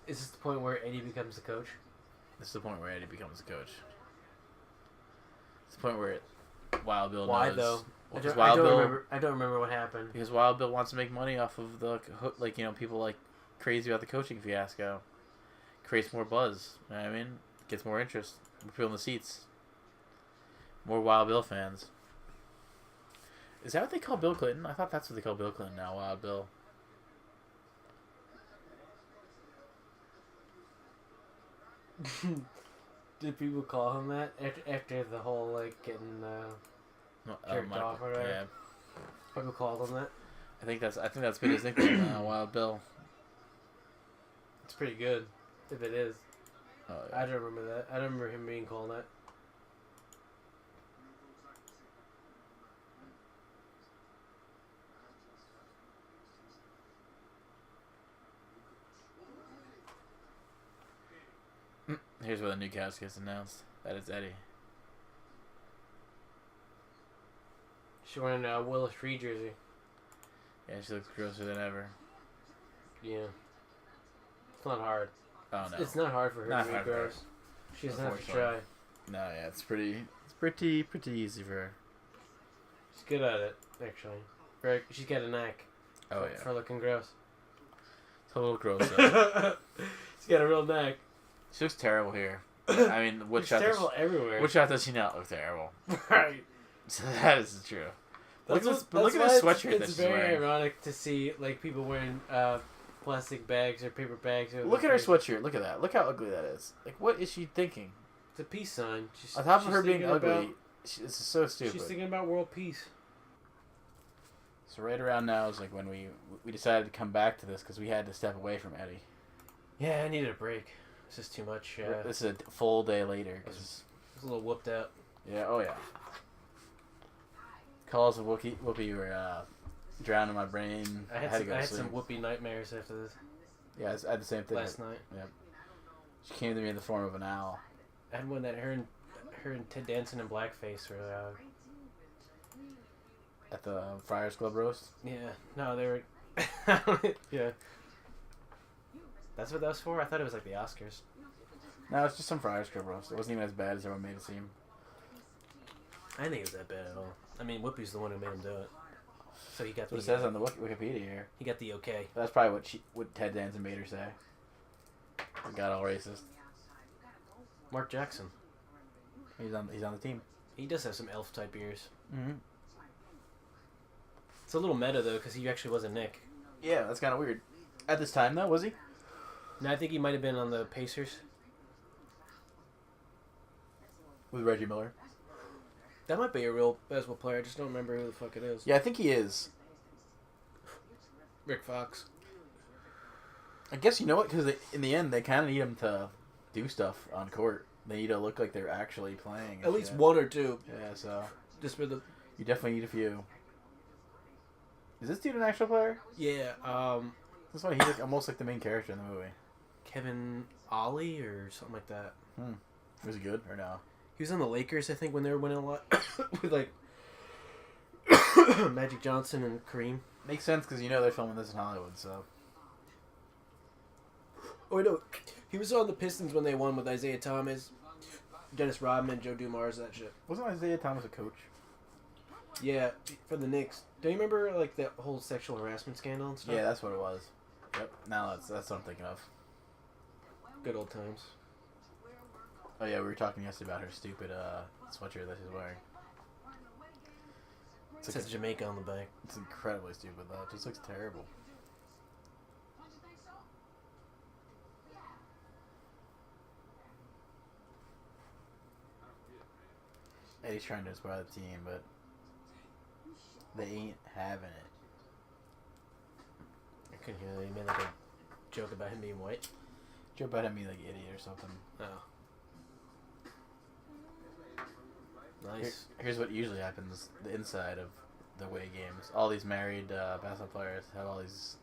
Is this the point where Eddie becomes the coach? This is the point where Eddie becomes a coach. It's the point where Wild Bill Why knows. though? Well, I 'cause don't remember what happened. Because Wild Bill wants to make money off of the like people like crazy about the coaching fiasco. Creates more buzz. You know what I mean? Gets more interest. More people in the seats. More Wild Bill fans. Is that what they call Bill Clinton? I thought that's what they call Bill Clinton now, Wild Bill. Did people call him that after the whole like getting jerked off or whatever? Yeah. People called him that. I think that's been his nickname now, Wild Bill. It's pretty good, if it is. Oh, yeah. I don't remember that. I don't remember him being called that. Here's where the new cast gets announced. That is Eddie. She wearing a Willis Reed jersey. Yeah, she looks grosser than ever. Yeah. It's not hard. Oh no. It's not hard for her Not to be hard for her. gross. She doesn't have to try. No, yeah, it's pretty easy for her. She's good at it, actually. She's got a knack Oh yeah. for looking gross. It's a little gross though. She's got a real knack. She looks terrible here. I mean, It's terrible everywhere. Which shot does she not look terrible? Right. So that is true. Look at That's this why sweatshirt that it's she's very wearing. ironic to see like people wearing plastic bags or paper bags. Or Look at her sweatshirt. Look at that. Look how ugly that is. Like, what is she thinking? It's a peace sign. On top of her being thinking ugly, it's so stupid. She's thinking about world peace. So right around now is like when we decided to come back to this because we had to step away from Eddie. Yeah, I needed a break. This is too much. This is a full day later. I was a little whooped out. Yeah, oh yeah. Calls of Whoopi were drowning my brain. I had some Whoopi nightmares after this. Yeah, I had the same thing. Last night. Yep. She came to me in the form of an owl. I had one that her and Ted Danson in blackface were at the Friars Club roast? Yeah. No, they were... yeah. That's what that was for? I thought it was like the Oscars. No, it's just some Friars Club roast. It wasn't even as bad as everyone made it seem. I didn't think it was that bad at all. I mean, Whoopi's the one who made him do it. So he got what it says on the Wikipedia here. He got the okay. That's probably what Ted Danson made her say. It got all racist. Mark Jackson. He's on the team. He does have some elf type ears. Mm-hmm. It's a little meta though, because he actually wasn't Nick. Yeah, that's kind of weird. At this time though, was he? No, I think he might have been on the Pacers. With Reggie Miller. That might be a real basketball player. I just don't remember who the fuck it is. Yeah, I think he is. Rick Fox. I guess you know what? Because in the end, they kind of need him to do stuff on court. They need to look like they're actually playing. At least one or two. Yeah, so Just for the... you definitely need a few. Is this dude an actual player? Yeah, This one, he's like almost like the main character in the movie. Kevin Ollie or something like that. Was he good or no? He was on the Lakers, I think, when they were winning a lot. With, like, Magic Johnson and Kareem. Makes sense because you know they're filming this in Hollywood, so. Oh, no. He was on the Pistons when they won with Isaiah Thomas, Dennis Rodman, Joe Dumars, that shit. Wasn't Isaiah Thomas a coach? Yeah, for the Knicks. Do you remember, like, that whole sexual harassment scandal and stuff? Yeah, that's what it was. Yep. Now that's what I'm thinking of. Good old times. Oh yeah, we were talking yesterday about her stupid sweatshirt that she's wearing. It says Jamaica on the back. It's incredibly stupid though. It just looks terrible. Eddie's trying to inspire the team, but they ain't having it. I couldn't hear that. He made like a joke about him being white. Joke about him being like idiot or something. Oh. Nice. Here's what usually happens: the inside of the away games. All these married basketball players have all these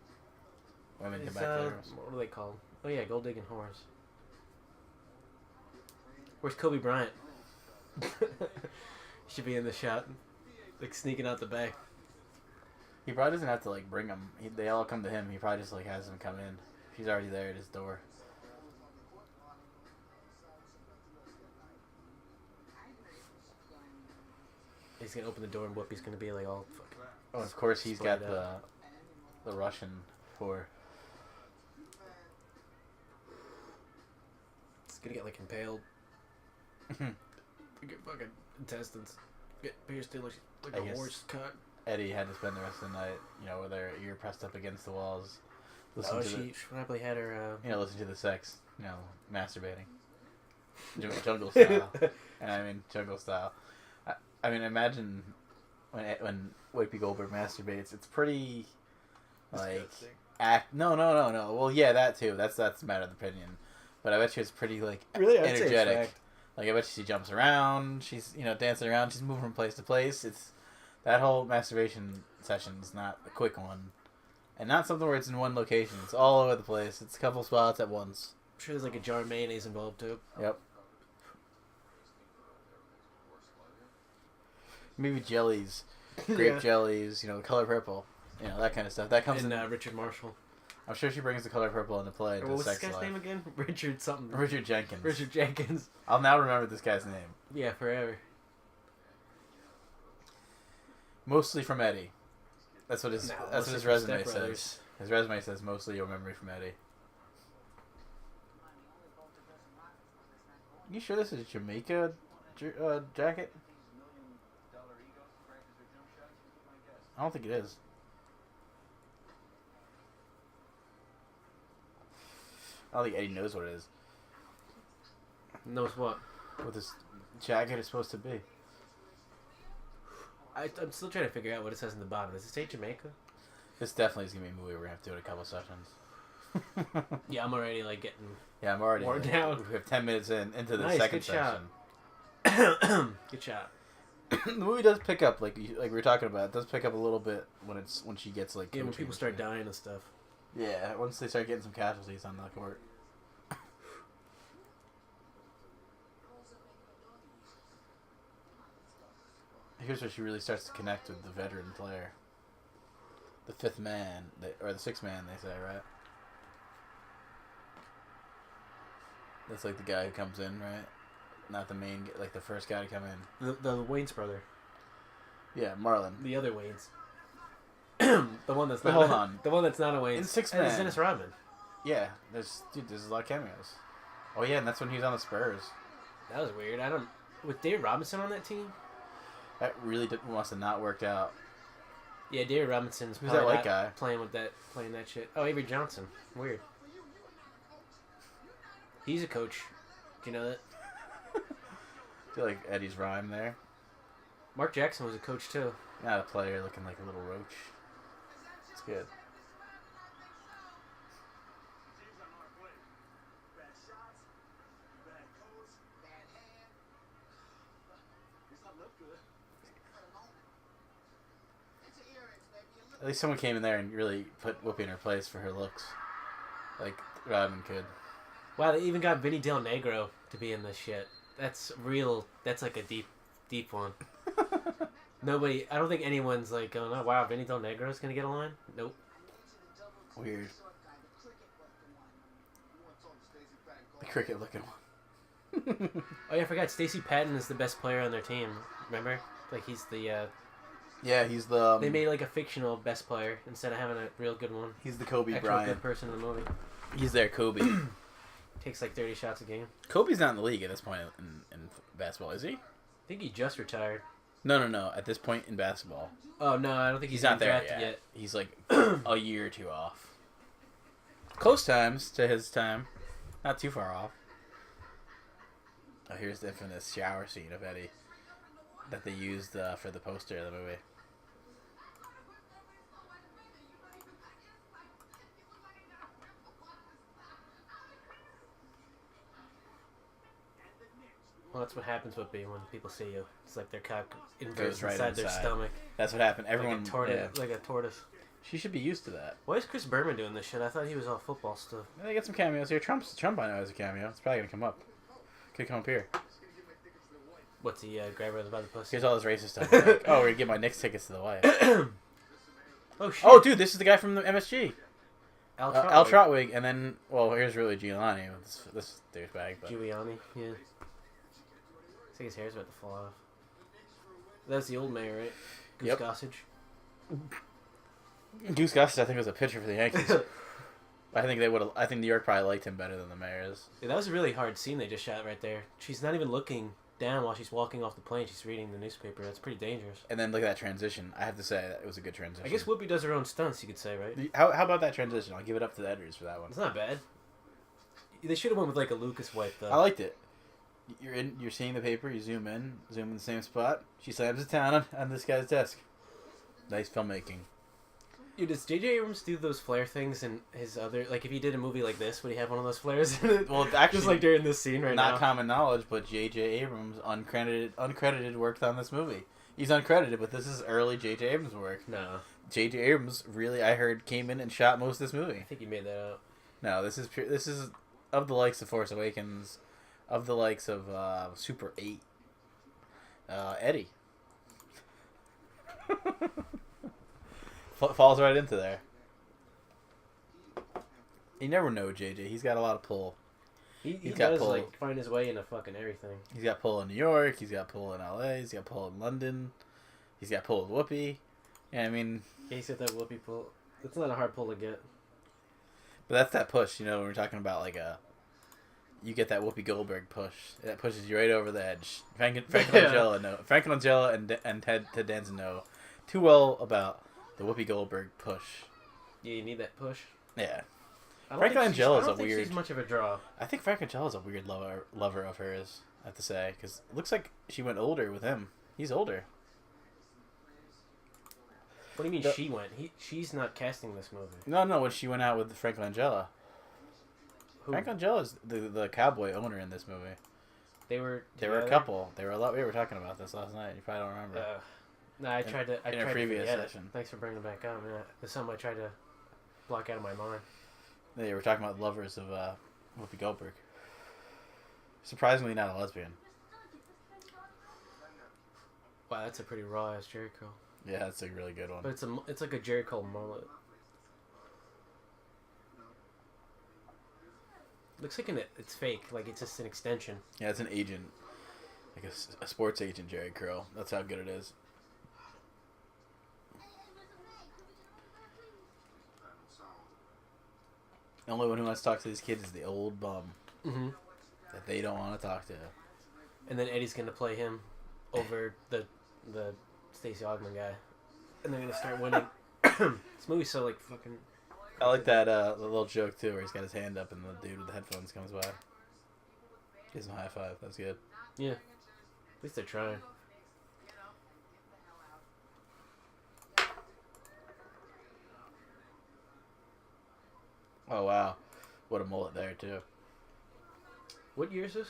women come back there. What are they called? Oh yeah, gold digging whores. Where's Kobe Bryant? Should be in the shot, like sneaking out the back. He probably doesn't have to like bring them. They all come to him. He probably just like has them come in. He's already there at his door. He's gonna open the door and Whoopi's gonna be like all fucking. Oh, of course he's got the Russian for. It's gonna get like impaled. Get fucking intestines. Get pierced in like a horse cut. Eddie had to spend the rest of the night, with her ear pressed up against the walls. She probably had her. Listen to the sex, masturbating. Jungle style. And I mean jungle style. I mean, imagine when Whoopi Goldberg masturbates. It's pretty, like, No. Well, yeah, that too. That's a matter of opinion. But I bet you it's pretty like really energetic. Like I bet she jumps around. She's dancing around. She's moving from place to place. It's that whole masturbation session is not a quick one, and not something where it's in one location. It's all over the place. It's a couple spots at once. I'm sure there's like a jar of mayonnaise involved too. Yep. Maybe jellies, grape jellies, the color purple, that kind of stuff. That comes in. Richard Marshall. I'm sure she brings the color purple into play. Into What's the sex this guy's life. name again? Richard something. Richard Jenkins. Richard Jenkins. I'll now remember this guy's name. Yeah, forever. Mostly from Eddie. That's what his resume says. Brothers. His resume says mostly your memory from Eddie. You sure this is Jamaica jacket? I don't think it is. I don't think Eddie knows what it is. Knows what? what this jacket is supposed to be. I'm still trying to figure out what it says in the bottom. Does it say Jamaica? This definitely is gonna be a movie we're gonna have to do in a couple sessions. Yeah, I'm already like getting. Yeah, I'm already worn down. We have 10 minutes into the Nice, second good shot. section. Good shot. The movie does pick up, like we were talking about. It does pick up a little bit when she gets like. Yeah, when coaching people and start shit. dying and stuff. Yeah, once they start getting some casualties on the court. Here's where she really starts to connect with the veteran player. The fifth man, or the sixth man, they say, right? That's like the guy who comes in, right? Not the main, like the first guy to come in. The Wayne's brother. Yeah, Marlon. The other Wayne's. The one that's But not. hold on. The one that's not a Wayne's. In Six It's Man. Dennis Rodman. Yeah, there's a lot of cameos. Oh yeah, and that's when he was on the Spurs. That was weird. With David Robinson on that team. That really must have not worked out. Yeah, David Robinson's Who's probably that white not guy? playing that shit. Oh, Avery Johnson. Weird. He's a coach. Do you know that? I feel like Eddie's rhyme there. Mark Jackson was a coach too. Not a player looking like a little roach. It's good. At least someone came in there and really put Whoopi in her place for her looks. Like Rodman could. Wow, they even got Vinny Del Negro to be in this shit. That's real. That's like a deep one. Nobody. I don't think anyone's like going, oh wow, Vinny Del Negro's gonna get a line. Nope. Weird. The cricket looking one. Oh yeah, I forgot. Stacey Patton is the best player on their team. Remember? Like he's the. Yeah, he's the. They made like a fictional best player instead of having a real good one. He's the Kobe Actual Bryant. good person in the movie. He's their Kobe. Takes like 30 shots a game. Kobe's not in the league at this point in basketball, is he? I think he just retired. No. At this point in basketball, Oh no, I don't think he's not there drafted yet. yet. He's like a year or two off. Close times to his time, not too far off. Oh, here's the infamous shower scene of Eddie that they used for the poster of the movie. Well, that's what happens with me when people see you. It's like their cock inverts Goes right inside their inside. stomach. That's what happened. Everyone, Like a tortoise. she should be used to that. Why is Chris Berman doing this shit? I thought he was all football stuff. They get some cameos here. Trump I know has a cameo. It's probably gonna come up. Could come up here. What's he grab her by the pussy? Here's all this racist stuff. Like, oh, we're gonna get my Knicks tickets to the wife. Oh shit! Oh, dude, this is the guy from the MSG. Al Al Trotwig, and then, well, here's really Giuliani with this douchebag. But Giuliani, yeah. I think his hair's about to fall off. That's the old mayor, right? Goose Yep. Gossage. Goose Gossage, I think, was a pitcher for the Yankees. I think they would. I think New York probably liked him better than the mayor is. Yeah, that was a really hard scene they just shot right there. She's not even looking down while she's walking off the plane. She's reading the newspaper. That's pretty dangerous. And then look at that transition. I have to say that it was a good transition. I guess Whoopi does her own stunts, you could say, right? How about that transition? I'll give it up to the editors for that one. It's not bad. They should have went with like a Lucas wipe though. I liked it. You're seeing the paper. You zoom in the same spot. She slams it down on this guy's desk. Nice filmmaking. Dude, does J.J. Abrams do those flare things in his other... Like, if he did a movie like this, would he have one of those flares in it? Well, actually, just like during this scene right now. Not common knowledge, but J.J. Abrams, uncredited, worked on this movie. He's uncredited, but this is early J.J. Abrams work. No. J.J. Abrams really, I heard, came in and shot most of this movie. I think you made that up. No, this is of the likes of Force Awakens, of the likes of Super 8, Eddie. Falls right into there. You never know, JJ. He's got a lot of pull. He got does, pull. like, find his way into fucking everything. He's got pull in New York. He's got pull in LA. He's got pull in London. He's got pull with Whoopi. Yeah, I mean... Yeah, he's got that Whoopi pull. It's not a hard pull to get. But that's that push, you know, when we're talking about, like, you get that Whoopi Goldberg push. That pushes you right over the edge. Frank and Langella and Ted Danson know too well about the Whoopi Goldberg push. Yeah, you need that push. Yeah. Frank Langella's a think weird. she's much of a draw. I think Frank Langella's a weird lover of hers. I have to say, because it looks like she went older with him. He's older. What do you mean she went? She's not casting this movie. No. When she went out with Frank Langella. Who? Frank Langella's the cowboy owner in this movie. They were a couple. They were a lot. We were talking about this last night. You probably don't remember. No, I tried to. In a previous session. Thanks for bringing it back up. Yeah, there's something I tried to block out of my mind. They were talking about lovers of Whoopi Goldberg. Surprisingly, not a lesbian. Wow, that's a pretty raw ass Jerry curl. Yeah, that's a really good one. But it's like a Jerry curl mullet. Looks like it's fake. Like it's just an extension. Yeah, it's an agent, like a sports agent Jerry curl. That's how good it is. The only one who wants to talk to these kids is the old bum that they don't want to talk to. And then Eddie's gonna play him over the Stacey Augman guy, and they're gonna start winning. This movie's so like fucking. I like that little joke too, where he's got his hand up and the dude with the headphones comes by. Gives him a high five. That's good. Yeah, at least they're trying. Oh wow, what a mullet there too. What year is this?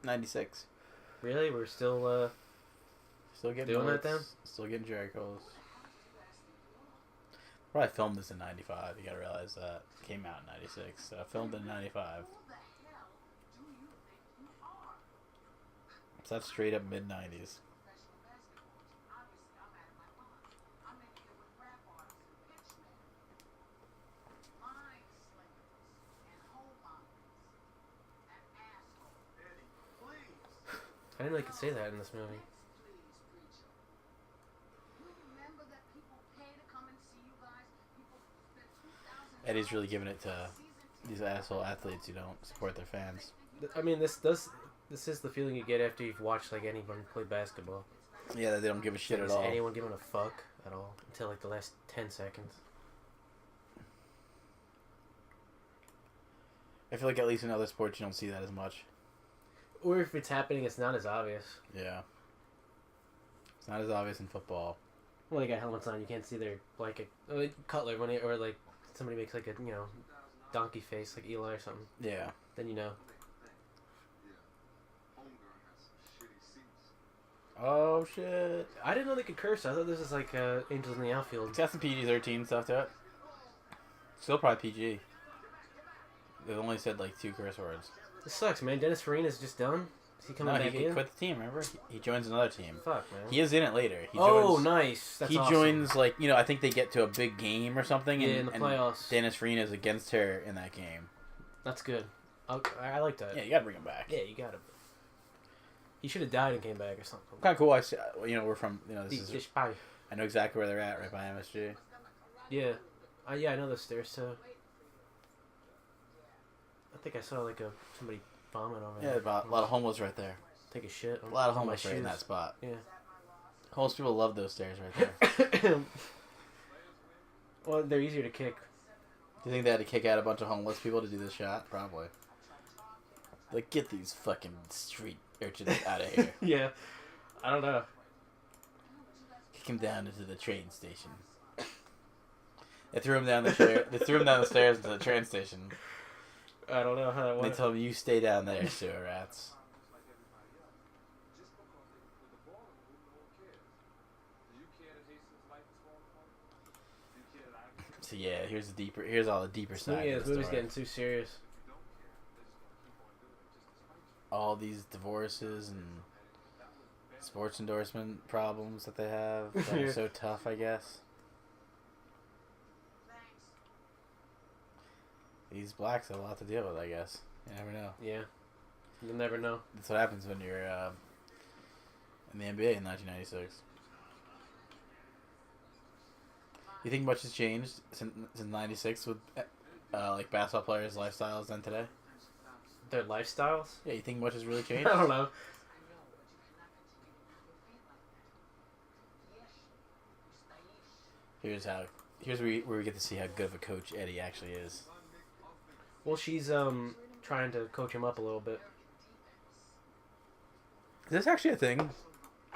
96. Really? We're still getting doing mullets, that then? Still getting Jerry curls. Probably filmed this in 95. You gotta realize that. Came out in 96. So I filmed it in 95. So that's straight up mid-90s. I didn't know they could say that in this movie. Eddie's really giving it to these asshole athletes who don't support their fans. I mean, this is the feeling you get after you've watched like anyone play basketball. Yeah, that they don't give a shit at Is all. anyone giving a fuck at all until like the last 10 seconds? I feel like at least in other sports you don't see that as much. Or if it's happening, it's not as obvious. Yeah. It's not as obvious in football. Well, they got helmets on. You can't see their blanket. Like Cutler, or like somebody makes like a donkey face, like Eli or something. Yeah. Then you know. Oh shit! I didn't know they could curse. I thought this was like Angels in the Outfield. It's got some PG-13 stuff to it. Still probably PG. They've only said like 2 curse words. This sucks, man. Dennis Farina's just done. Is he coming back he in? quit the team. Remember, he joins another team. Fuck, man. He is in it later. He joins, joins, nice. That's awesome. joins like I think they get to a big game or something. Yeah, and, in the playoffs. And Dennis Farina is against her in that game. That's good. I like that. Yeah, you gotta bring him back. Yeah, you gotta. He should have died and came back or something. Kind of cool. We're from this is. Pie. I know exactly where they're at, right by MSG. Yeah, I know the stairs too. I think I saw like somebody vomit over there. Yeah, a lot of homeless right there. Take a shit. A lot of homeless right in that spot. Yeah. Homeless people love those stairs right there. Well, they're easier to kick. Do you think they had to kick out a bunch of homeless people to do this shot? Probably. Like, get these fucking street urchins out of here. Yeah. I don't know. Kick him down into the train station. They threw him down the stairs into the train station. I don't know how that went. They told him, you stay down there, sewer rats. So yeah, here's all the deeper side. Yeah, of this the movie's story. getting too serious. All these divorces and sports endorsement problems that they have that are so tough, I guess. These blacks have a lot to deal with, I guess. You never know. Yeah. You'll never know. That's what happens when you're in the NBA in 1996. You think much has changed since 96 with like basketball players' lifestyles than today? Their lifestyles? Yeah, you think much has really changed? I don't know. Here's where we get to see how good of a coach Eddie actually is. Well, she's trying to coach him up a little bit. Is this actually a thing?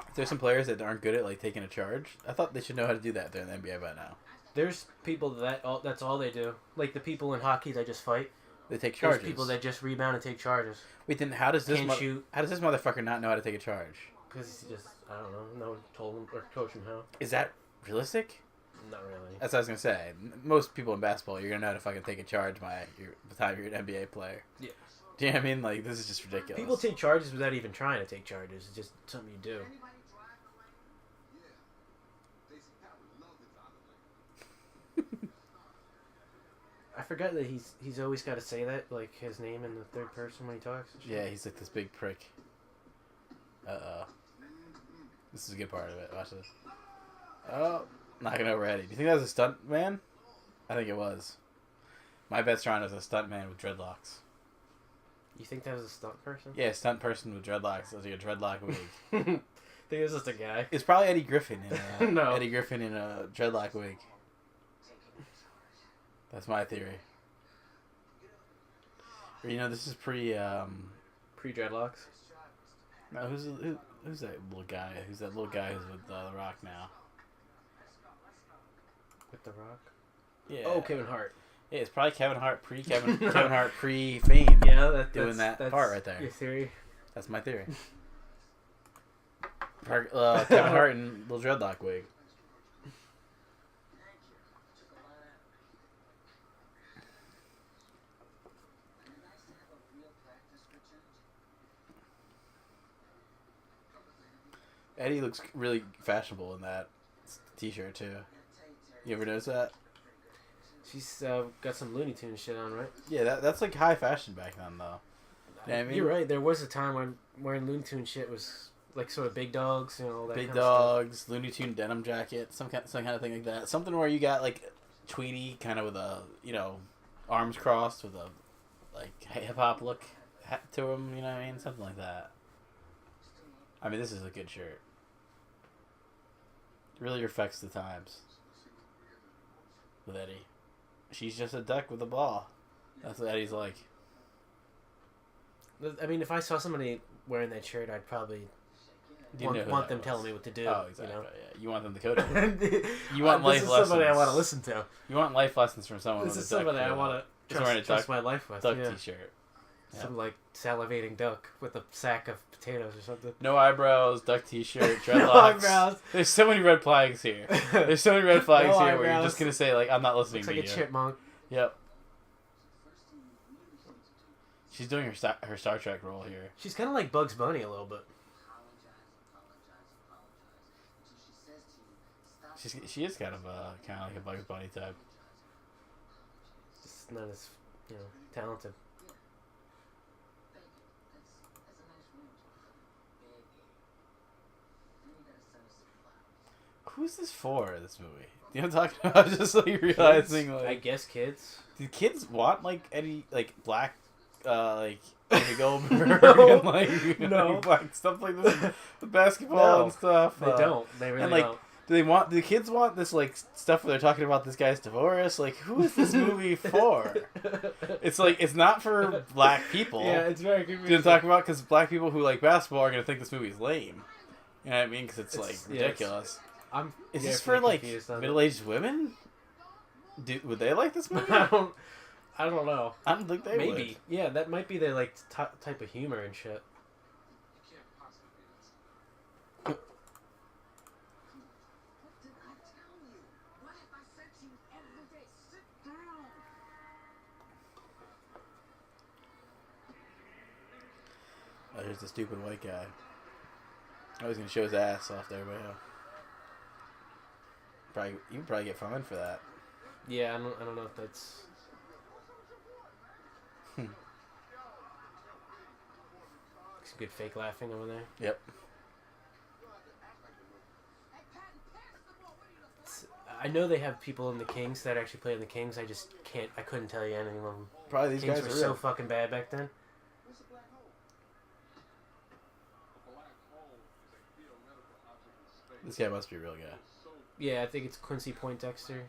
If there's some players that aren't good at like taking a charge, I thought they should know how to do that. They're in the NBA by now. There's people that's all they do. Like the people in hockey that just fight. They take charges. There's people that just rebound and take charges. Wait, then how does this shoot. How does this motherfucker not know how to take a charge? Because he just, I don't know, no one told him or coached him how. Is that realistic? Not really. That's what I was gonna say. Most people in basketball, you're gonna know how to fucking take a charge by the time you're an NBA player. Yeah. Do you know what I mean? Like, this is just ridiculous. People take charges without even trying to take charges. It's just something you do. I forgot that he's always got to say that, like, his name in the third person when he talks. Yeah, he's like this big prick. Uh-oh. This is a good part of it. Watch this. Oh, knocking over Eddie. Do you think that was a stunt man? I think it was. My bet's Toronto is a stunt man with dreadlocks. You think that was a stunt person? Yeah, stunt person with dreadlocks. That's like a dreadlock wig. I think it was just a guy. It's probably Eddie Griffin in a, No. Eddie Griffin in a dreadlock wig. That's my theory. Or, you know, this is pre-dreadlocks. No, who's that little guy? Who's that little guy who's with The Rock now? With The Rock? Yeah. Oh, Kevin Hart. Yeah, it's probably Kevin Hart Kevin Hart pre-fame. Yeah, doing that part right there. Your theory. That's my theory. Kevin Hart in little dreadlock wig. Eddie looks really fashionable in that t-shirt too. You ever notice that? She's got some Looney Tunes shit on, right? Yeah, that's like high fashion back then, though. You know what I mean? You're right. There was a time when wearing Looney Tunes shit was like sort of big dogs, you know, all that big kind dogs, of stuff. Looney Tune denim jacket, some kind of thing like that. Something where you got like Tweety, kind of with a arms crossed with a like hip hop look to him. You know what I mean? Something like that. I mean, this is a good shirt. It really reflects the times with Eddie. She's just a duck with a ball. That's what Eddie's like. I mean, if I saw somebody wearing that shirt, I'd probably want them telling me what to do. Oh, exactly. You know? Yeah. You want them to coach you. You want life lessons. This is somebody I want to listen to. You want life lessons from someone. This is somebody I want to trust my life with. Duck t-shirt. Yeah. Some like salivating duck with a sack of potatoes or something. No eyebrows, duck t-shirt, dreadlocks. No eyebrows. There's so many red flags here. There's so many red flags no here eyebrows. where you're just gonna say like, I'm not listening Looks to like you. a chipmunk. Yep. She's doing her Star Trek role here. She's kind of like Bugs Bunny a little bit. She is kind of like a Bugs Bunny type. Just not as talented. Who's this for? This movie? You know what I'm talking about? Just like realizing, kids? like, I guess kids. Do kids want like Eddie, like black, like Whoopi Goldberg No. and like No. black stuff like this, with basketball and stuff? They don't. They really and, like, don't. Do the kids want this like stuff where they're talking about this guy's divorce? Like, who is this movie for? It's like it's not for black people. Yeah, it's very confusing. To talk about because black people who like basketball are gonna think this movie's lame. You know what I mean? Because it's like ridiculous. Is this for like middle-aged women? Would they like this movie? I don't know. I don't think they would. Maybe. Yeah, that might be their like type of humor and shit. Oh, there's the stupid white guy. I was gonna show his ass off there, but you can probably get fined for that. Yeah, I don't know if that's. Some good fake laughing over there. Yep. I know they have people in the Kings that actually play in the Kings. I just can't. I couldn't tell you any of them. Probably these Kings guys were are so real. fucking bad back then. This guy must be a real guy. Yeah, I think it's Quincy Poindexter.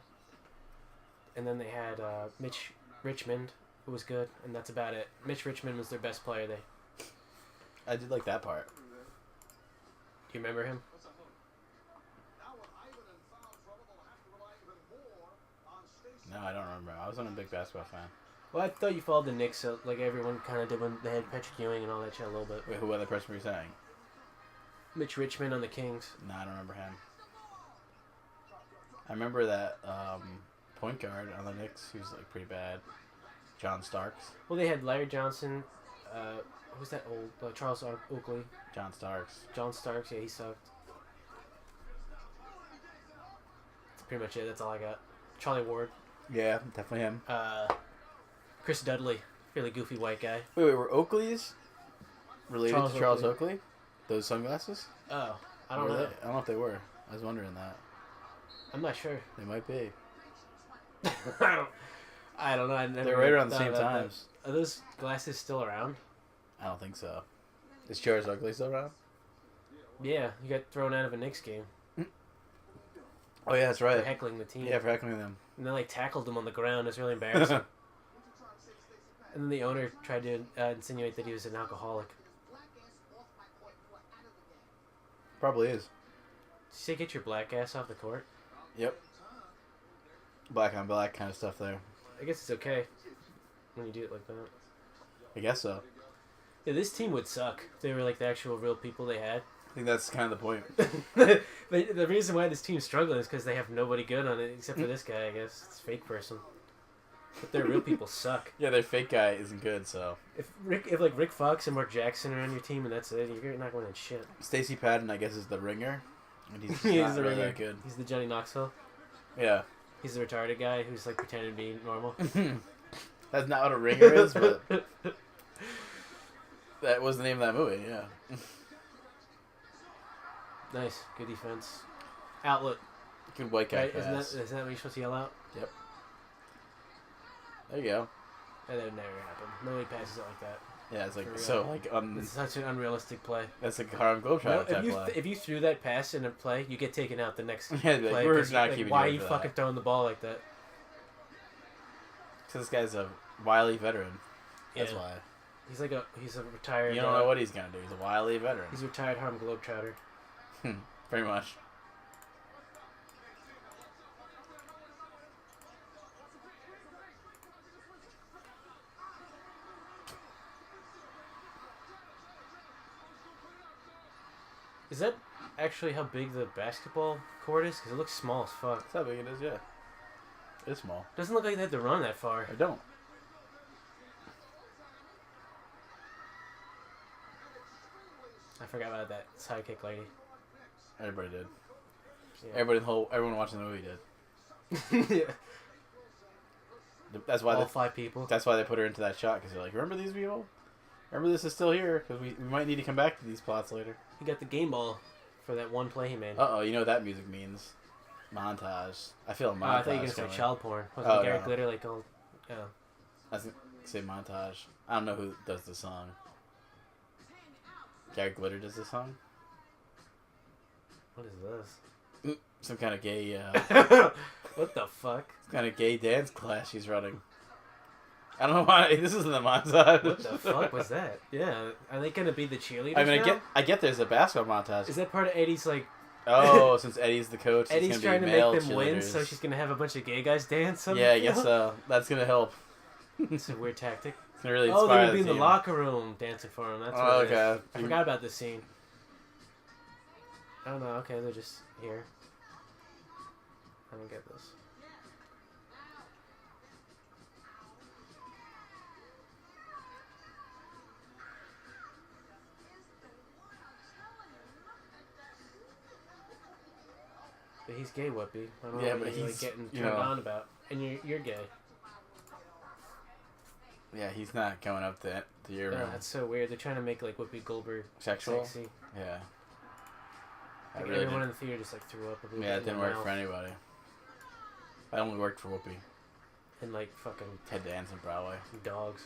And then they had Mitch Richmond, who was good, and that's about it. Mitch Richmond was their best player. I did like that part. Do you remember him? No, I don't remember. I wasn't a big basketball fan. Well, I thought you followed the Knicks, so, like everyone kind of did when they had Patrick Ewing and all that shit a little bit. Wait, who other person were you saying? Mitch Richmond on the Kings. No, I don't remember him. I remember that point guard on the Knicks who's like pretty bad. John Starks. Well, they had Larry Johnson. Who's that old? Charles Oakley. John Starks. John Starks. Yeah, he sucked. That's pretty much it. That's all I got. Charlie Ward. Yeah, definitely him. Chris Dudley. Really goofy white guy. Wait, were Oakleys related Charles to Charles Oakley. Oakley? Those sunglasses? Oh, I don't Were know. they? I don't know if they were. I was wondering that. I'm not sure. They might be. I don't know. I never They're right around the thought same about times. that. Are those glasses still around? I don't think so. Is Charles Oakley still around? Yeah, you got thrown out of a Knicks game Oh yeah, that's for right. heckling the team. Yeah, for heckling them. And then tackled him on the ground. It's really embarrassing. And then the owner tried to insinuate that he was an alcoholic. Probably is. Did you say get your black ass off the court? Yep. Black on black kind of stuff there. I guess it's okay when you do it like that. I guess so. Yeah, this team would suck if they were like the actual real people they had. I think that's kind of the point. The reason why this team's struggling is because they have nobody good on it except for this guy, I guess. It's a fake person. But their real people suck. Yeah, their fake guy isn't good, so. If Rick Fox and Mark Jackson are on your team and that's it, you're not winning shit. Stacey Patton, I guess, is the ringer. And he's He's not the really ringer. that good. He's the Johnny Knoxville. Yeah. He's the retarded guy who's like pretending to be normal. That's not what a ringer is, but that was the name of that movie, yeah. Nice, good defense. Outlet. Good white guy Right? pass. Isn't that what you're supposed to yell out? Yep. There you go. That would never happen. Nobody passes it like that. Yeah, it's like, For real. so, like, It's such an unrealistic play. that's like Harlem Globetrotter type play. If you threw that pass in a play, you get taken out the next Yeah, like, play. we're 'cause not like, keeping why are you you for fucking that. throwing the ball like that? So this guy's a wily veteran. That's Yeah. why. He's a retired. You don't know what he's going to do. He's a wily veteran. He's a retired Harlem Globetrotter. Pretty much. Is that actually how big the basketball court is? Because it looks small as fuck. That's how big it is, yeah. It's small. Doesn't look like they have to run that far. I don't. I forgot about that sidekick lady. Everybody did. Yeah. Everyone watching the movie did. Yeah. That's why. All 5 people. That's why they put her into that shot, because they're like, remember these people? Remember this is still here, because we might need to come back to these plots later. He got the game ball for that one play he made. Uh-oh, you know what that music means. Montage. I feel a montage I thought you were going to say coming. child porn. Was Oh, it Gary no. Glitter like oh. I was going to say montage. I don't know who does the song. Gary Glitter does the song? What is this? Some kind of gay, What the fuck? some kind of gay dance class she's running. I don't know why this isn't the montage. What the fuck was that? Yeah, are they gonna be the cheerleaders? I mean, now? I get there's a basketball montage. Is that part of Eddie's like? Oh, since Eddie's the coach, it's Eddie's gonna trying be to male make them win, cheerleaders. so she's gonna have a bunch of gay guys dance. On Yeah, I the guess field? so. That's gonna help. It's a weird tactic. It's gonna really Oh, inspire they're gonna be in the team. locker room dancing for him. That's Oh, what it is. okay. I forgot about this scene. Oh no, okay, they're just here. I don't get this. But he's gay, Whoopi. I don't know Yeah, what but you're he's, like, getting you turned know- on about. And you're gay. Yeah, he's not going up to your Oh, that's so weird. They're trying to make like Whoopi Goldberg sexual. sexy. Yeah. I Like, really everyone in didn't, the theater just like threw up a little yeah, bit it didn't in their work mouth. for anybody. I only worked for Whoopi. And like fucking Ted Danson, probably. dogs.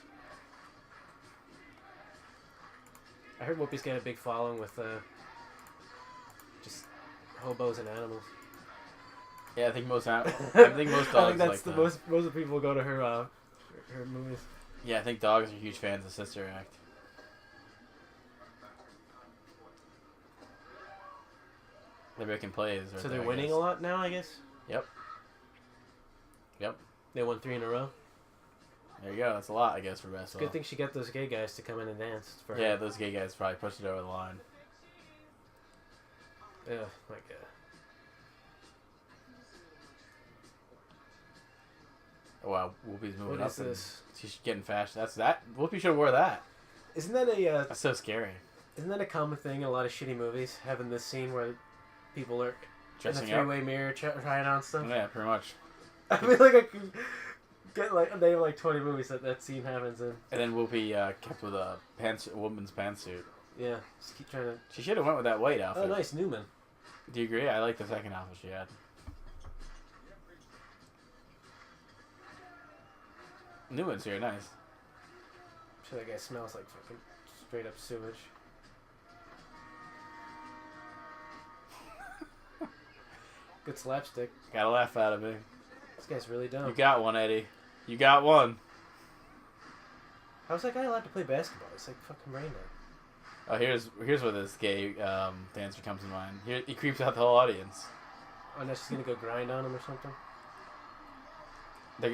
I heard Whoopi's got a big following with just hobos and animals. Yeah, I think most dogs I think that's like the that. most of the people go to her movies. Yeah, I think dogs are huge fans of Sister Act. They're making plays. Right So there, they're I winning guess. a lot now, I guess? Yep. Yep. They won 3 in a row. There you go. That's a lot, I guess, for basketball. Good thing she got those gay guys to come in and dance for her. Yeah, those gay guys probably pushed it over the line. Yeah, my God. Oh, wow, Whoopi's moving What up. is this? She's getting fashion. That's that. Whoopi should have wore that. Isn't that a That's so scary. isn't that a common thing in a lot of shitty movies? Having this scene where people are Dressing in a up. three-way mirror trying on stuff. Yeah, pretty much. I feel like I could get like name like 20 movies that scene happens in. And then Whoopi kept with a woman's pantsuit. Yeah, just keep trying to. She should have went with that white outfit. Oh, nice Newman. Do you agree? I like the second outfit she had. Newman's here, nice. Sure, that guy smells like fucking straight up sewage. Good slapstick. Got a laugh out of me. This guy's really dumb. You got one, Eddie. You got one. How's that guy allowed to play basketball? It's like fucking Rain Man. Oh, here's where this gay dancer comes to mind. Here, he creeps out the whole audience. Oh, now she's gonna go grind on him or something?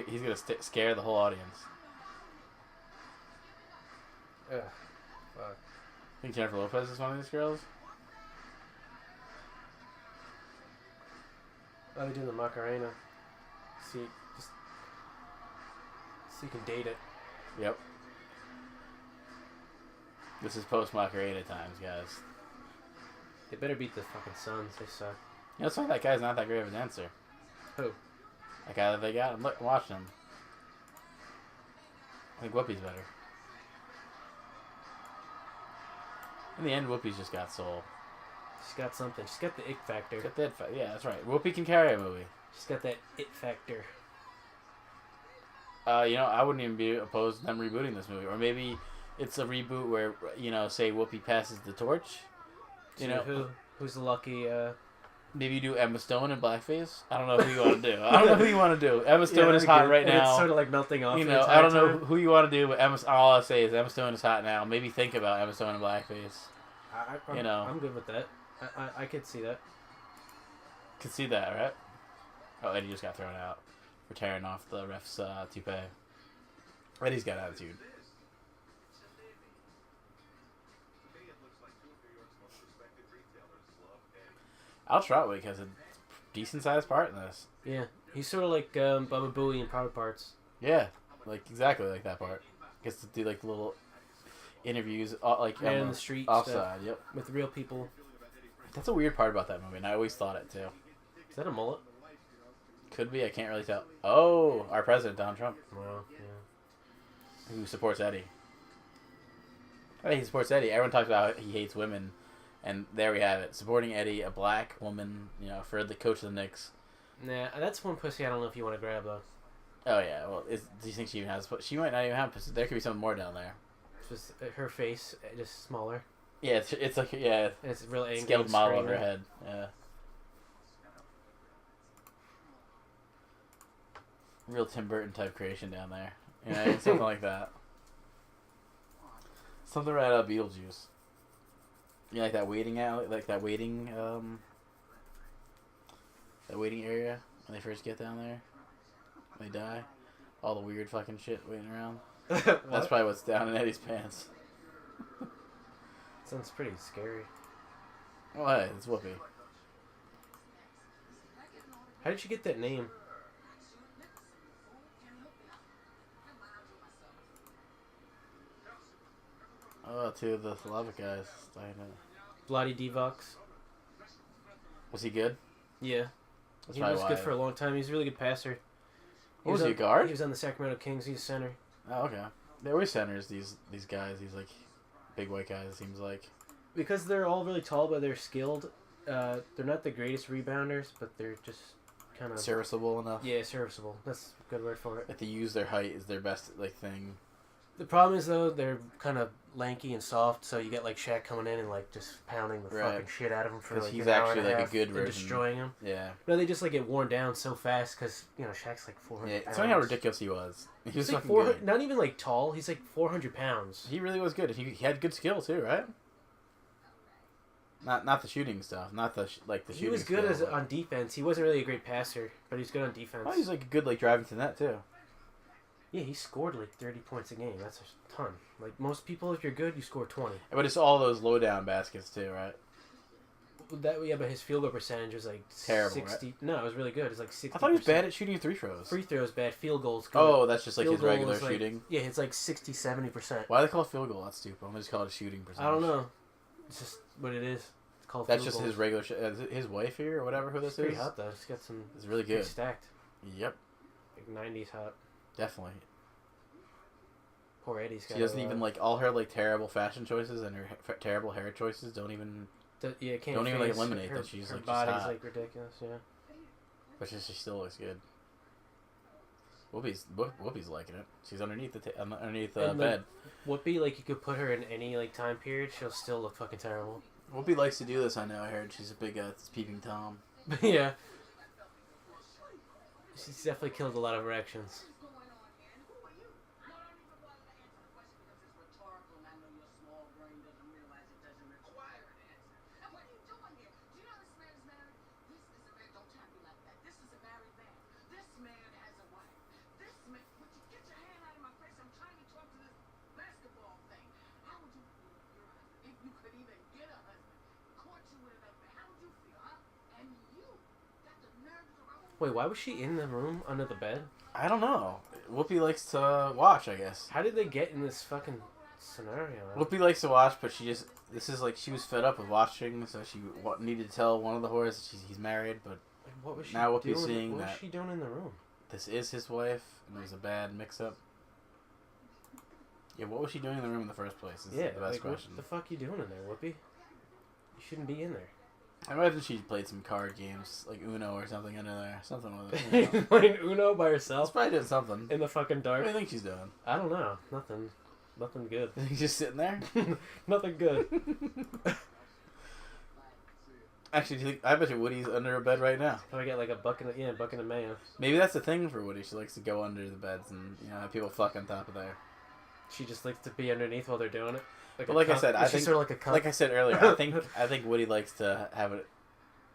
He's gonna scare the whole audience. Ugh. Fuck. Think Jennifer Lopez is one of these girls? Oh, they're doing the Macarena. See, just so you can date it. Yep. This is post-Macarena times, guys. They better beat the fucking Suns. They suck. You know, it's like that guy's not that great of a dancer. Who? That guy that they got. I'm watching him. I think Whoopi's better. In the end, Whoopi's just got soul. She's got something. She's got the ick factor. Got that yeah, that's right. Whoopi can carry a movie. She's got that it factor. You know, I wouldn't even be opposed to them rebooting this movie. Or maybe it's a reboot where, you know, say Whoopi passes the torch. You know, who's the lucky? Maybe you do Emma Stone in blackface. I don't know who you want to do. I don't know who you want to do. Emma Stone is hot right now. It's sort of like melting off. You know, I don't know who you want to do, but all I say is Emma Stone is hot now. Maybe think about Emma Stone in blackface. I'm good with that. I could see that. Could see that, right? Oh, Eddie just got thrown out for tearing off the ref's toupee. Eddie's got attitude. Al Trotwick has a decent sized part in this. Yeah, he's sort of like Baba Booey in Private Parts. Yeah, like exactly like that part. Gets to do like the little interviews, like in the street offside. stuff Yep, with real people. that's a weird part about that movie, and I always thought it too. Is that a mullet? Could be, I can't really tell. Oh, our president, Donald Trump, Well, yeah. who supports Eddie. I think he supports Eddie. Everyone talks about how he hates women, and there we have it. Supporting Eddie, a black woman, you know, for the coach of the Knicks. Nah, that's one pussy I don't know if you want to grab though. Oh yeah, well, do you think she even has? She might not even have. There could be something more down there. It's just her face, just smaller. Yeah, it's like yeah, And it's real angry. scaled and model of her screaming. head. Yeah. Real Tim Burton type creation down there. You know, something like that. Something right out of Beetlejuice. You know, like that waiting alley, like that waiting area when they first get down there. When they die. All the weird fucking shit waiting around. That's probably what's down in Eddie's pants. Sounds pretty scary. Oh hey, it's Whoopi. How did you get that name? Oh, two of the Slavic guys. Bloody Divox. Was he good? Yeah. That's He probably was why. good for a long time. He's a really good passer. Was he a guard? He was on the Sacramento Kings. He's a center. Oh, okay. They always centers, these guys, these like big white guys, it seems like. Because they're all really tall, but they're skilled. They're not the greatest rebounders, but they're just kind of Serviceable enough. Yeah, serviceable. That's a good word for it. If they use their height as their best like thing. The problem is though they're kind of lanky and soft, so you get like Shaq coming in and like just pounding the fucking shit out of him for like he's an hour actually and a like half a good and version, destroying him. Yeah. No, they just like get worn down so fast because Shaq's like 400. Yeah, pounds. it's funny how ridiculous he was. He was like fucking good. not even like tall. He's like 400 pounds. He really was good. He had good skill too, right? Not the shooting stuff, not the the shooting. He was good on defense. He wasn't really a great passer, but he's good on defense. Oh, he's like good driving to the net too. Yeah, he scored like 30 points a game. That's a ton. Like most people, if you're good, you score 20. But it's all those low down baskets too, right? But his field goal percentage was like terrible. 60. Right? No, it was really good. It's like 60. I thought he was bad at shooting free throws. Free throws bad. Field goals good. Oh, that's just like field his regular like, shooting. Yeah, it's like 60-70%. Why do they call it field goal? That's stupid. I'm gonna just call it a shooting percentage. I don't know. It's just what it is. It's called. That's field just goals. his regular. His wife here or whatever. Who this Pretty is? hot though. She's got some. It's really good. Stacked. Yep. Like 90s hot. Definitely. Poor Eddie's got. She doesn't even like all her like terrible fashion choices and her terrible hair choices. Don't even. Can't don't even like eliminate her, that she's her like body's just hot. like ridiculous. Yeah. But she still looks good. Whoopi's liking it. She's underneath underneath the bed. Whoopi, like you could put her in any like time period, she'll still look fucking terrible. Whoopi likes to do this. I know. I heard she's a big peeping tom. Yeah. She's definitely killed a lot of erections. Wait, why was she in the room under the bed? I don't know. Whoopi likes to watch, I guess. How did they get in this fucking scenario? Whoopi likes to watch, but she was fed up with watching, so she needed to tell one of the whores he's married, but like, what was she now Whoopi's doing? seeing what that was she doing in the room? This is his wife, and there was a bad mix-up. Yeah, what was she doing in the room in the first place? Is the best question. What the fuck you doing in there, Whoopi? You shouldn't be in there. I imagine she played some card games, like Uno or something under there. Something with it. You know? Playing Uno by She's herself probably doing something. in the fucking dark. What do you think she's doing? I don't know. Nothing good. You think she's just sitting there? Nothing good. Actually, I bet you Woody's under her bed right now. Probably get like a bucket of mayo. Maybe that's the thing for Woody. She likes to go under the beds and have people fuck on top of there. She just likes to be underneath while they're doing it. Like I said, I think sort of like a cunt? Like I said earlier, I think Woody likes to have a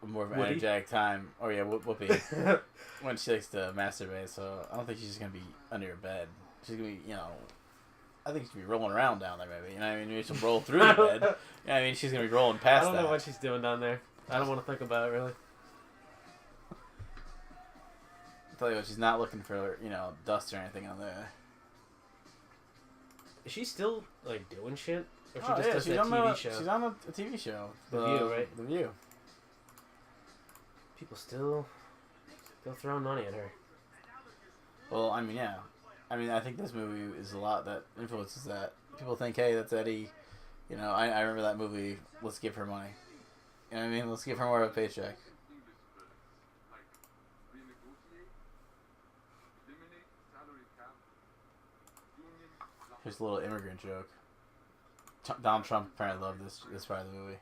more of an energetic time. Oh yeah, Whoopi when she likes to masturbate. So I don't think she's just gonna be under your bed. She's gonna be, I think she's gonna be rolling around down there. Maybe maybe she'll roll through the bed. I mean, she's gonna be rolling past. I don't know what she's doing down there. I don't want to think about it really. I'll tell you what, she's not looking for dust or anything on there. Is she still like doing shit? Or she does that TV show? She's on a TV show. The View, right? The View. People still throwing money at her. Well, I mean, yeah. I mean, I think this movie is a lot that influences that. People think, hey, that's Eddie. I remember that movie. Let's give her money. You know what I mean? Let's give her more of a paycheck. Here's a little immigrant joke. Donald Trump apparently loved this part of the movie.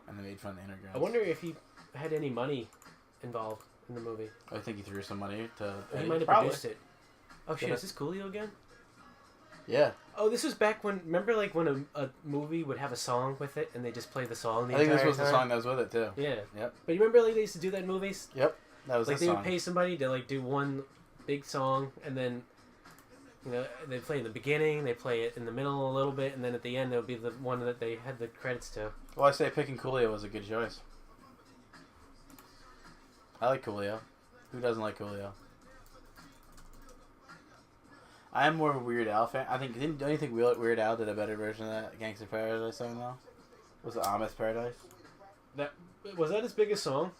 And they made fun of the immigrants. I wonder if he had any money involved in the movie. I think he threw some money to... He might have produced it. Oh shit, is this Coolio again? Yeah. Oh, this was back when... Remember like when a movie would have a song with it and they just play the song the entire time? I think this was the song that was with it too. Yeah. Yep. But you remember like they used to do that in movies? Yep. That was like the they song. would pay somebody to like do one big song and then... they play in the beginning, they play it in the middle a little bit, and then at the end there would be the one that they had the credits to. Well, I say picking Coolio was a good choice. I like Coolio. Who doesn't like Coolio? I am more of a Weird Al fan. I think don't you think Weird Al did a better version of that Gangster Paradise song though? Was it Amish Paradise? Was that his biggest song?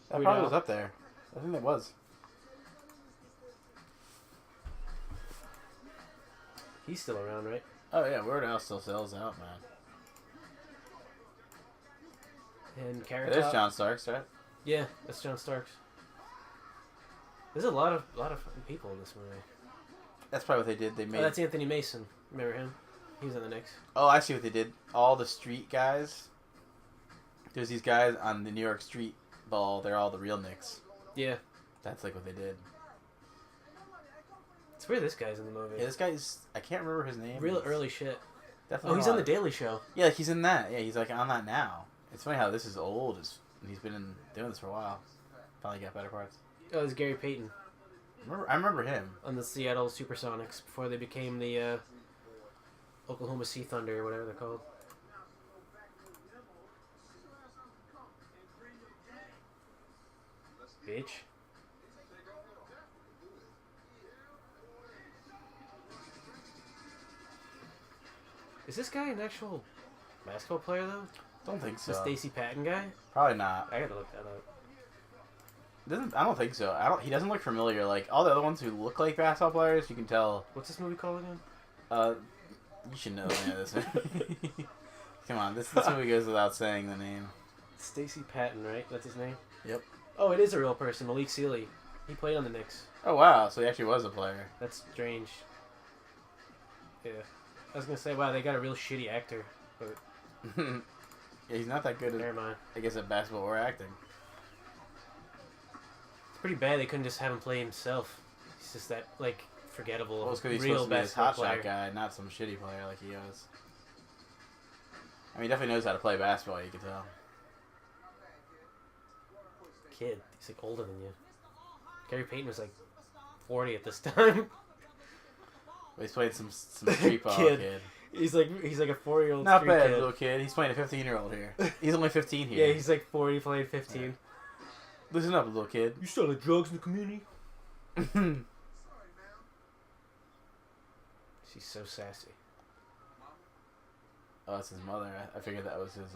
That probably was up there. I think that was. He's still around, right? Oh yeah, Weird Al still sells out, man. And Carrot There's Top. John Starks, right? Yeah, that's John Starks. There's a lot of fucking people in this movie. That's probably what they did. They Oh, made. that's Anthony Mason. Remember him? He was on the Knicks. Oh, I see what they did. All the street guys. There's these guys on the New York street ball. They're all the real Knicks. Yeah. That's like what they did. It's weird this guy's in the movie. Yeah, this guy's. I can't remember his name. Real early shit. Definitely. Oh, he's on The Daily Show. Yeah, he's in that. Yeah, he's like on that now. It's funny how this is old. He's been doing this for a while. Finally got better parts. Oh, it's Gary Payton. I remember him. On the Seattle Supersonics before they became the Oklahoma Sea Thunder or whatever they're called. Bitch. Is this guy an actual basketball player though? Don't think so. The Stacey Patton guy? Probably not. I gotta look that up. I don't think so. He doesn't look familiar. Like all the other ones who look like basketball players, you can tell. What's this movie called again? You should know the name of this. Come on, this movie goes without saying the name. Stacey Patton, right? That's his name? Yep. Oh, it is a real person. Malik Sealy. He played on the Knicks. Oh wow, so he actually was a player. That's strange. Yeah. I was gonna say, wow, they got a real shitty actor, but Yeah, he's not that good never at, mind. I guess, at basketball or acting. It's pretty bad they couldn't just have him play himself. He's just that, like, forgettable, Well, it's because he's real supposed to be this basketball hotshot player. guy, not some shitty player like he is. I mean, he definitely knows how to play basketball, you can tell. Kid, he's like older than you. Gary Payton was like 40 at this time. He's playing some street ball kid. He's like a 4-year-old Not street bad, kid. little kid. He's playing a 15-year-old here. He's only 15 here. Yeah, he's like 40 playing 15. Yeah. Listen up, little kid. You selling drugs in the community? She's so sassy. Oh, that's his mother. I figured that was his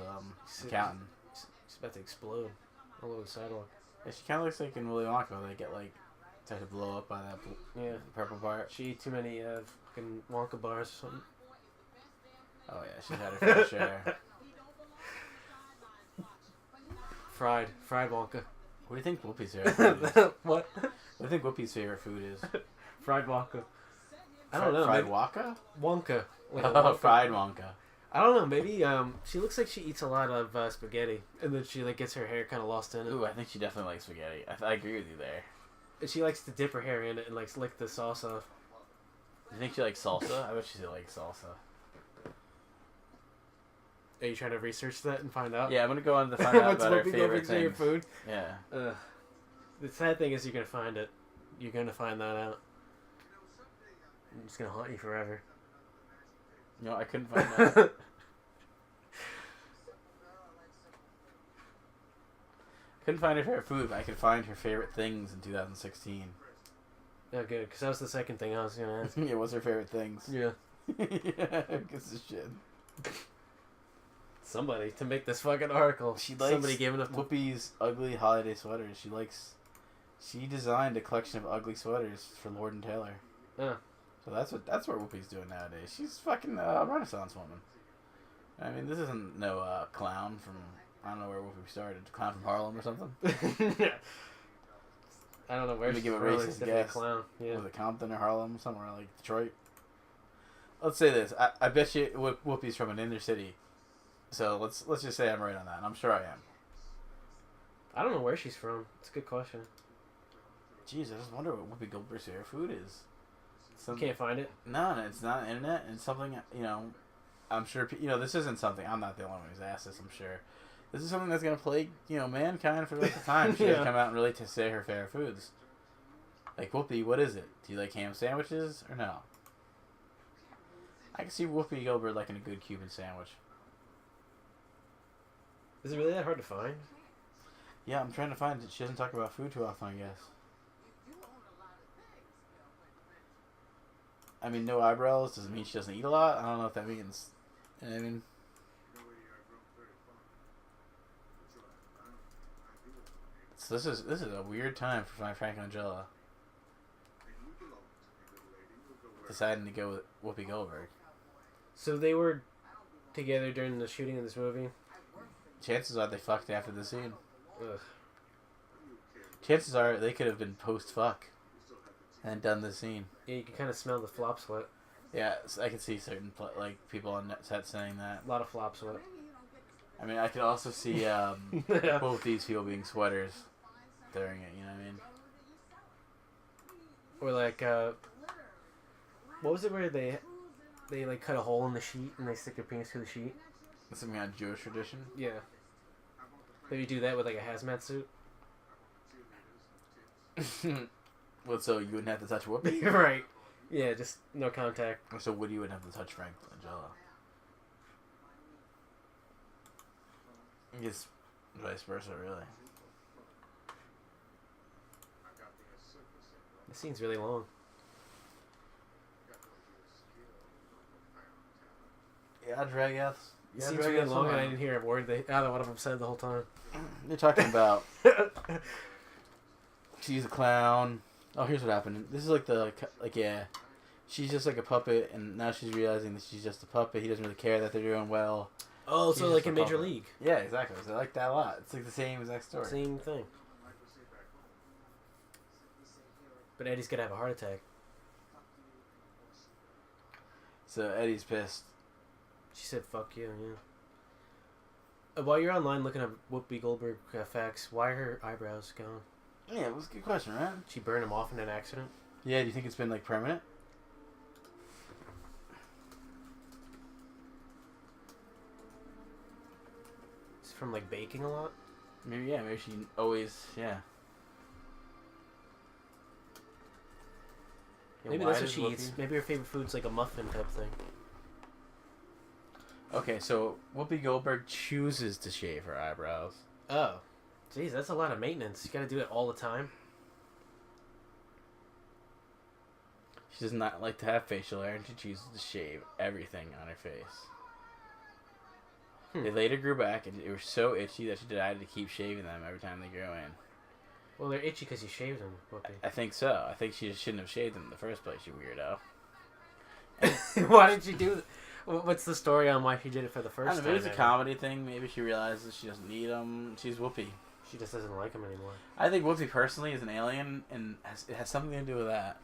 accountant. She's about to explode all over the sidewalk. Yeah, she kind of looks like in Willy Wonka. They get like start to blow up by that purple part. She ate too many fucking Wonka bars or something. Oh yeah, she's had her fair share. Fried Wonka. What do you think Whoopi's favorite food is? What? What do you think Whoopi's favorite food is? Fried Wonka. I don't know. Fried maybe Wonka? Wonka. Like a Oh, Wonka. fried Wonka. I don't know. Maybe she looks like she eats a lot of spaghetti, and then she like gets her hair kind of lost in it. Ooh, I think she definitely likes spaghetti. I agree with you there. And she likes to dip her hair in it and like lick the sauce off. You think she likes salsa? I bet she likes salsa. Are you trying to research that and find out? Yeah, I'm gonna go on to find out What's about her Whoopi favorite Goldberg's favorite things. food? Yeah. The sad thing is you're gonna find it. You're gonna find that out. It's gonna haunt you forever. No, I couldn't find that. Couldn't find her favorite food, but I could find her favorite things in 2016. Yeah, good, because that was the second thing I was gonna ask. Yeah, what's her favorite things? Yeah. Yeah, who gives a shit? Somebody to make this fucking article. She likes Somebody giving up. Whoopi's ugly holiday sweaters. She designed a collection of ugly sweaters for Lord and Taylor. Yeah. So that's what Whoopi's doing nowadays. She's fucking a Renaissance woman. I mean, this isn't no clown from, I don't know where Whoopi started. Clown from Harlem or something? I don't know where Let me she's give a from. racist It's definitely guess. a clown. Yeah. Was it Compton or Harlem? Somewhere like Detroit? Let's say this. I bet you Whoopi's from an inner city. So let's just say I'm right on that, and I'm sure I am. I don't know where she's from. It's a good question. Jeez, I just wonder what Whoopi Goldberg's favorite food is. You can't find it? No, it's not on the internet. It's something, I'm sure, this isn't something, I'm not the only one who's asked this, I'm sure. This is something that's going to plague, mankind for the rest of time. She doesn't come out and really to say her favorite foods. Like, Whoopi, what is it? Do you like ham sandwiches or no? I can see Whoopi Goldberg liking a good Cuban sandwich. Is it really that hard to find? Yeah, I'm trying to find it. She doesn't talk about food too often, I guess. I mean, no eyebrows doesn't mean she doesn't eat a lot. I don't know what that means. You know what I mean? So this is a weird time for my Frank Langella. Deciding to go with Whoopi Goldberg. So they were together during the shooting of this movie? Chances are they fucked after the scene. Ugh. Chances are they could have been post-fuck. and done the scene. Yeah, you can kind of smell the flop sweat. Yeah, I can see certain like people on set saying that. A lot of flop sweat. I mean, I could also see both these people being sweaters during it. You know what I mean? Or like, what was it where they like cut a hole in the sheet and they stick their penis through the sheet? That's some kind of Jewish tradition. Yeah. Maybe do that with like a hazmat suit. Well, so you wouldn't have to touch Whoopi? Right. Yeah, just no contact. So Woody wouldn't have to touch Frank Langella. I guess vice versa, really. The scene's really long. Yeah, drag out. It seems really long, and I didn't hear a word out of what I've said the whole time. They're talking about she's a clown. Oh, here's what happened. This is like yeah, she's just like a puppet, and now she's realizing that she's just a puppet. He doesn't really care that they're doing well. Oh, She's so like just in a Major puppet. League. Yeah, exactly. So I like that a lot. It's like the same exact story. Same thing. But Eddie's gonna have a heart attack. So Eddie's pissed. She said, "Fuck you." Yeah. While you're online looking at Whoopi Goldberg facts, why are her eyebrows gone? Yeah, it was a good question, right? She burned them off in an accident. Yeah, do you think it's been like permanent? It's from like baking a lot. Maybe, yeah, maybe she always, yeah. Maybe that's what she eats. Maybe her favorite food's like a muffin type thing. Okay, so Whoopi Goldberg chooses to shave her eyebrows. Oh. Jeez, that's a lot of maintenance. You gotta do it all the time. She does not like to have facial hair, and she chooses to shave everything on her face. They later grew back, and it was so itchy that she decided to keep shaving them every time they grew in. Well, they're itchy because you shaved them, Whoopi. I think so. I think she just shouldn't have shaved them in the first place, you weirdo. Why did you do that? What's the story on why she did it for the first I don't know, time? maybe it's a comedy thing. Maybe she realizes she doesn't need them. She's Whoopi. She just doesn't like them anymore. I think Whoopi personally is an alien, and it has something to do with that.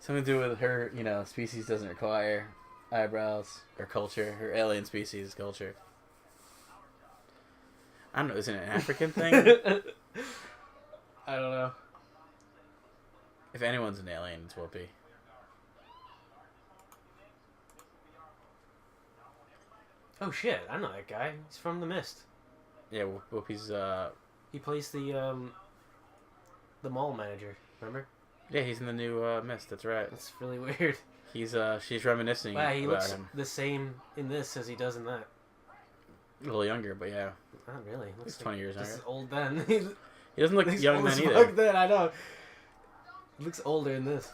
Something to do with her, species doesn't require eyebrows, or culture, her alien species culture. I don't know, isn't it an African thing? I don't know. If anyone's an alien, it's Whoopi. Oh shit, I know that guy. He's from The Mist. Yeah, Whoopi's, He plays the mall manager, remember? yeah, he's in the new, Mist, that's right. That's really weird. She's reminiscing Wow, he about looks him. the same in this as he does in that. A little younger, but yeah. Not really. He's 20 years This younger. is old then. He doesn't look He's young old then as either. fuck then, I know. He looks older in this.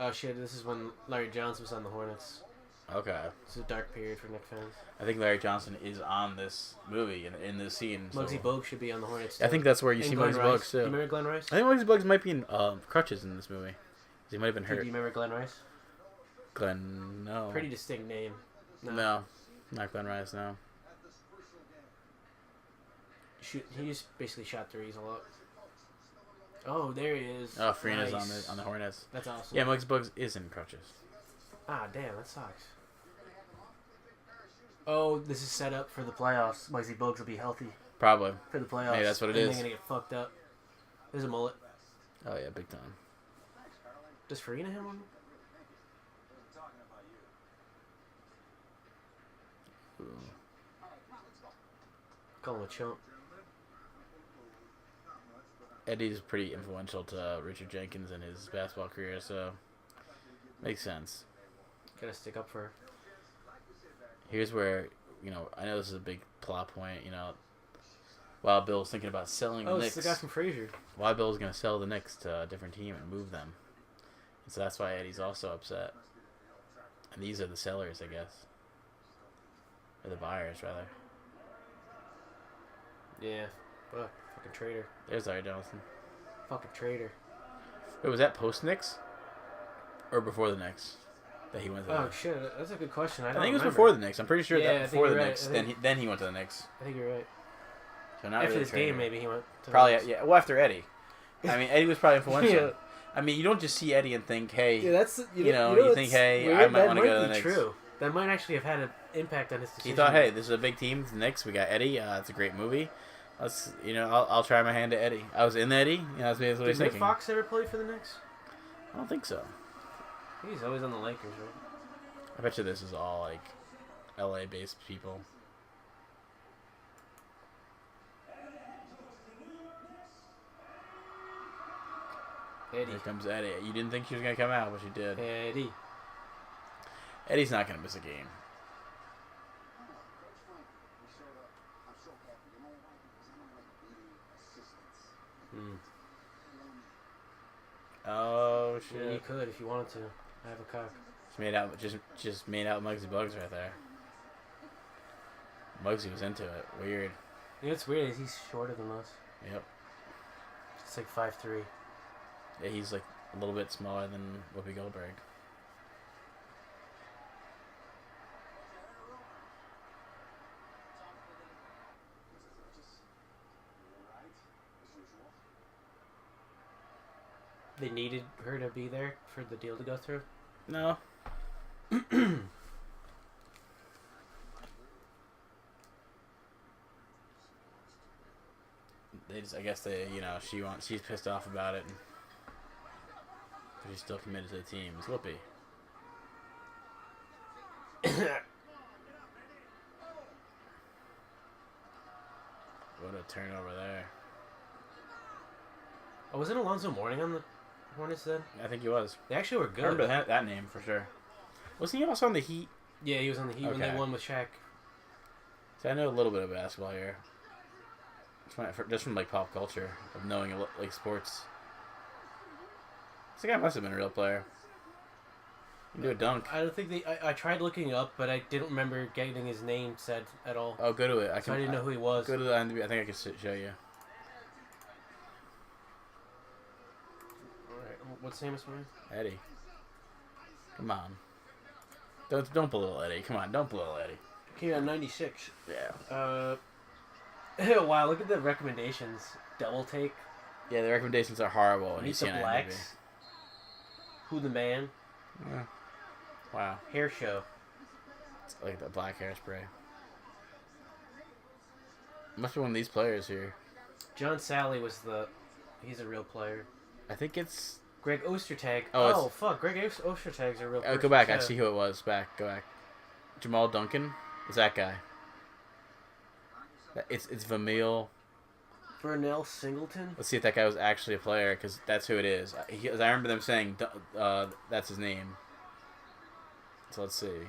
Oh shit, this is when Larry Johnson was on the Hornets. Okay. It's a dark period for Knicks fans. I think Larry Johnson is on this movie, in this scene. Muggsy Bogues should be on the Hornets too. I think that's where you And see Glenn Muggsy Rice. Bogues, too. You remember Glenn Rice? I think Muggsy Bogues might be in crutches in this movie. He might have been Do hurt. you remember Glenn Rice? Glenn, no. Pretty distinct name. No, not Glenn Rice, no. He just basically shot threes a lot. Oh, there he is. Oh, Farina's Nice. on the Hornets. That's awesome. Yeah, Muggsy Bogues is in crutches. Ah, damn, that sucks. Oh, this is set up for the playoffs. Muggsy Bogues will be healthy Probably. for the playoffs. Hey, that's what it and is. they're gonna get fucked up. There's a mullet. Oh, yeah, big time. Does Farina have one? Ooh. Call him a chump. Eddie's pretty influential to Richard Jenkins in his basketball career, so makes sense. Gotta stick up for her. Here's where, I know this is a big plot point, Wild Bill's thinking about selling the Oh, Knicks. it's the guy from Frasier. Wild Bill's going to sell the Knicks to a different team and move them. And so that's why Eddie's also upset. And these are the sellers, I guess. Or the buyers, rather. Yeah. Fuck. Fucking traitor. There's Larry Johnson. Fucking traitor. Wait, was that post-Knicks? Or before the Knicks? That he went to the Oh Knicks? shit, that's a good question. I I don't think it was remember. before the Knicks. I'm pretty sure Yeah, I that think before the you're right. Knicks. I think- Then he went to the Knicks. I think you're right. So not After really this game, maybe he went to probably the Knicks. yeah. Well, after Eddie. I mean, Eddie was probably influential. Yeah. I mean, you don't just see Eddie and think, hey, Yeah, that's you think, hey, weird. I might That want to go to the be Knicks. True. That might actually have had an impact on his decision. He thought, hey, this is a big team, the Knicks. We got Eddie. It's a great movie. Let's, I'll try my hand at Eddie. I was in Eddie. That's what Did he's Nick thinking. Fox ever play for the Knicks? I don't think so. He's always on the Lakers, right? I bet you this is all like LA-based people. Eddie. Here comes Eddie. You didn't think she was gonna come out, but she did. Eddie. Eddie's not gonna miss a game. Oh shit! Yeah, you could if you wanted to. I have a cock. Just made out Muggsy Bugs right there. Muggsy was into it. Weird. You know what's weird is he's shorter than us. Yep. It's like 5'3". Yeah, he's like a little bit smaller than Whoopi Goldberg. They needed her to be there for the deal to go through? No. I guess she's pissed off about it. But she's still committed to the team. It's Whoopi. What a turnover there. Oh, wasn't Alonzo Mourning on the Hornets then? I think he was. They actually were good. I remember that name for sure. Wasn't he also on the Heat? Yeah, he was on the Heat when they won with Shaq. So I know a little bit of basketball here. Just from like pop culture of knowing like sports. This guy must have been a real player. You can do a dunk. I don't think I tried looking it up, but I didn't remember getting his name said at all. Oh, go to it. I didn't know who he was. Go to the IMDb. I think I can show you. Alright, what's his name? Eddie. Come on. Don't belittle Eddie. Come on, don't belittle Eddie. Came out 96. Yeah. Wow, look at the recommendations. Double take. Yeah, the recommendations are horrible. Meet the Blacks. Who the Man. Yeah. Wow. Hair Show. It's like the black hairspray. Must be one of these players here. John Sally he's a real player. I think it's Greg Ostertag. Oh, fuck. Greg Ostertag's a real player. go back. I see who it was. Go back. Jamal Duncan? Is that guy? It's Vamil. Vernell Singleton? Let's see if that guy was actually a player, because that's who it is. I remember them saying that's his name. So let's see.